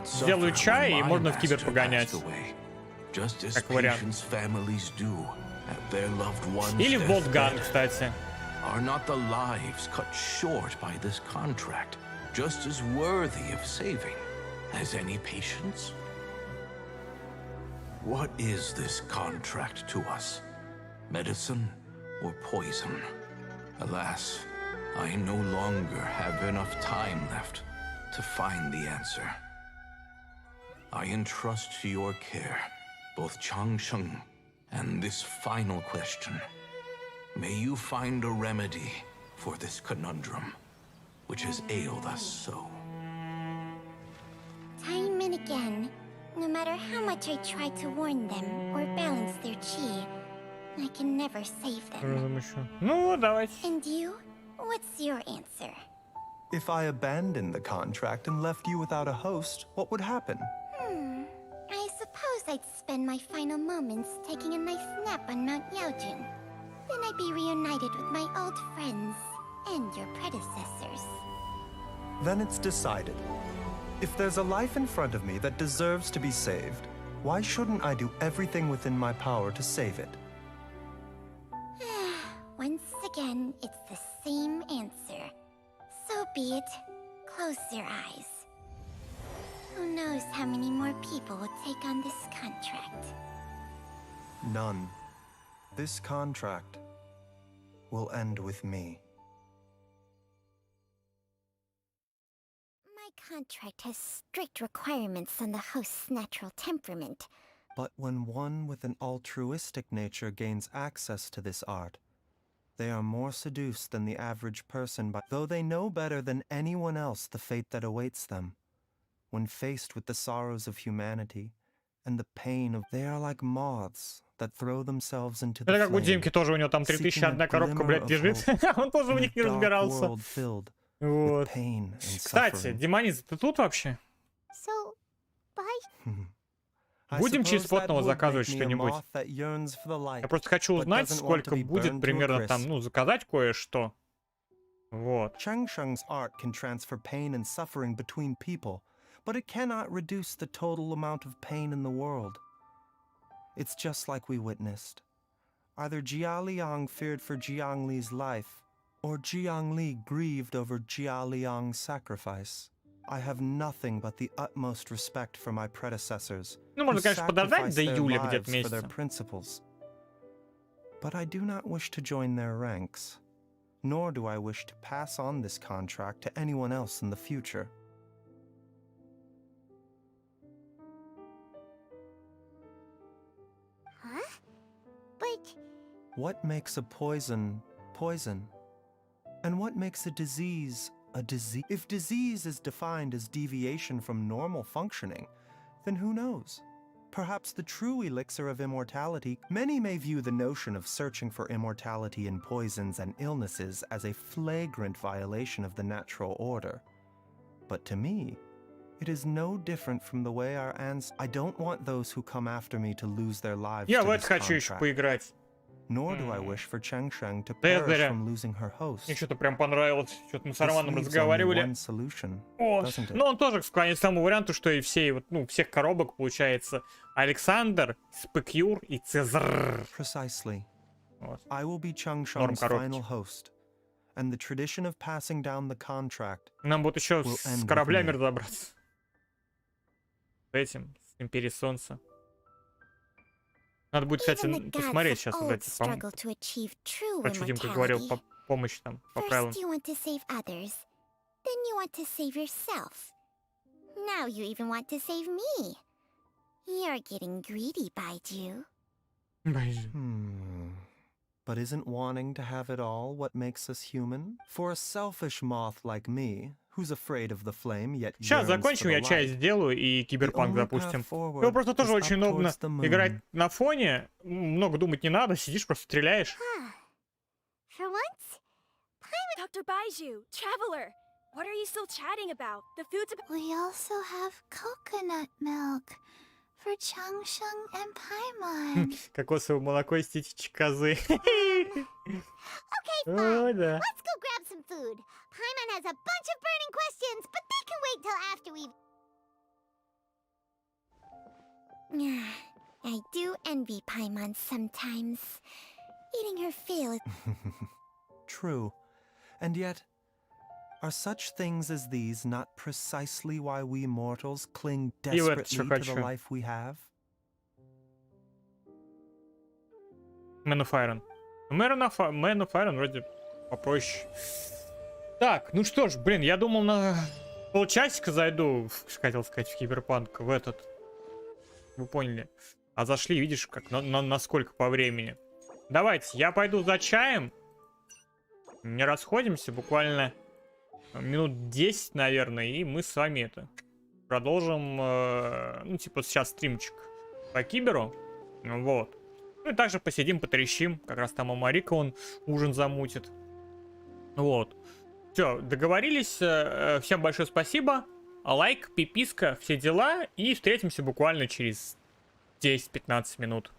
сделаю чай, и можно в кибер погонять. Как вариант. Или в Болтган, кстати. Are not the lives cut short by this contract just as worthy of saving as any patients? What is this contract to us? Medicine or poison? Alas, I no longer have enough time left to find the answer. I entrust to your care both Changsheng and this final question. May you find a remedy for this conundrum, which has ailed us so. Time and again, no matter how much I try to warn them or balance their chi, I can never save them. Ну, давайте. And you? What's your answer? If I abandoned the contract and left you without a host, what would happen? I suppose I'd spend my final moments taking a nice nap on Mount Yaojin. Then I'd be reunited with my old friends and your predecessors. Then it's decided. If there's a life in front of me that deserves to be saved, why shouldn't I do everything within my power to save it? Once again, it's the same answer. So be it. Close your eyes. Who knows how many more people will take on this contract? None. This contract will end with me. My contract has strict requirements on the host's natural temperament. But when one with an altruistic nature gains access to this art, they are more seduced than the average person, though they know better than anyone else the fate that awaits them. When faced with the sorrows of humanity and the pain of, they are like moths that throw themselves into the Это как у flame, Димки тоже, у него там 3001 коробка, блядь, лежит. Он тоже в них не разбирался. Вот. Кстати, Демониз, ты тут вообще? So, bye. Будем через плотного заказывать что-нибудь? Я просто хочу узнать, сколько будет примерно там, ну, заказать кое-что. Вот. Changsheng's art can transfer pain and suffering between people, but it cannot reduce the total amount of pain in the world. It's just like we witnessed. Either Jia Liang feared for Jiang Li's life, or Jiang Li grieved over Jia Liang's sacrifice. I have nothing but the utmost respect for my predecessors, Ну, можно, конечно, подождать до июля где-то for their месяца. principles. But I do not wish to join their ranks, nor do I wish to pass on this contract to anyone else in the future. Huh? But... What makes a poison, poison? And what makes a disease, a disease? If disease is defined as deviation from normal functioning, then who knows? Perhaps the true elixir of immortality. Many may view the notion of searching for immortality in poisons and illnesses as a flagrant violation of the natural order. But to me, it is no different from the way our ancestors. I don't want those who come after me to lose their lives Я to в this это хочу еще contract. поиграть. Nor do I wish for Changsheng to Да я perish зря. from losing her host. Мне что-то прям понравилось. Что-то мы с This Арманом leaves only разговаривали. one solution, О, doesn't it? ну он тоже склоняется к тому варианту, что и все, вот, ну, всех коробок получается Александр, Спекюр и Цезарь. Precisely. Вот. I will be Норм Changsheng's коробки. final host, and the tradition of passing down the contract. Нам будет еще Will end с with кораблями me. разобраться. С этим, с Империей Солнца. Надо будет, кстати, Even the gods посмотреть of сейчас, old кстати, struggle to achieve true про что Димка говорил, immortality. помощь там, по правилам. First you want to save others, then you want to save yourself. Now you even want to save me. You're getting greedy, Baiju. But isn't wanting to have it all what makes us human? For a selfish moth like me, who's afraid of the flame, yet Сейчас yearns закончим, for я the чай light, сделаю и Киберпанк The only запустим. path forward Его просто тоже is очень up удобно towards the moon. играть на фоне. Много думать не надо, сидишь, просто стреляешь. For once, Dr. Baiju, Traveler, what are you still chatting about? The food's about. We also have coconut milk for Changsheng and Paimon. Кокосовое молоко из тетечек козы. Okay, О, fine. да. Let's go grab some food. Paimon has a bunch of burning questions, but they can wait till after we've... I do envy Paimon sometimes. Eating her fill. True. And yet, are such things as these not precisely why we mortals cling desperately to the life we have? Man of Iron. Man of Iron вроде попроще. Так, ну что ж, блин, я думал на полчасика зайду, хотел сказать, в Киберпанк, в этот. Вы поняли. А зашли, видишь, как на сколько по времени. Давайте, я пойду за чаем. Не расходимся, буквально минут 10, наверное, и мы с вами это продолжим, ну, типа, сейчас стримчик по Киберу. Вот. Ну и также посидим, потрещим. Как раз там у Марика он ужин замутит. Вот. Все, договорились. Всем большое спасибо. Лайк, пиписка, все дела. И встретимся буквально через 10-15 минут.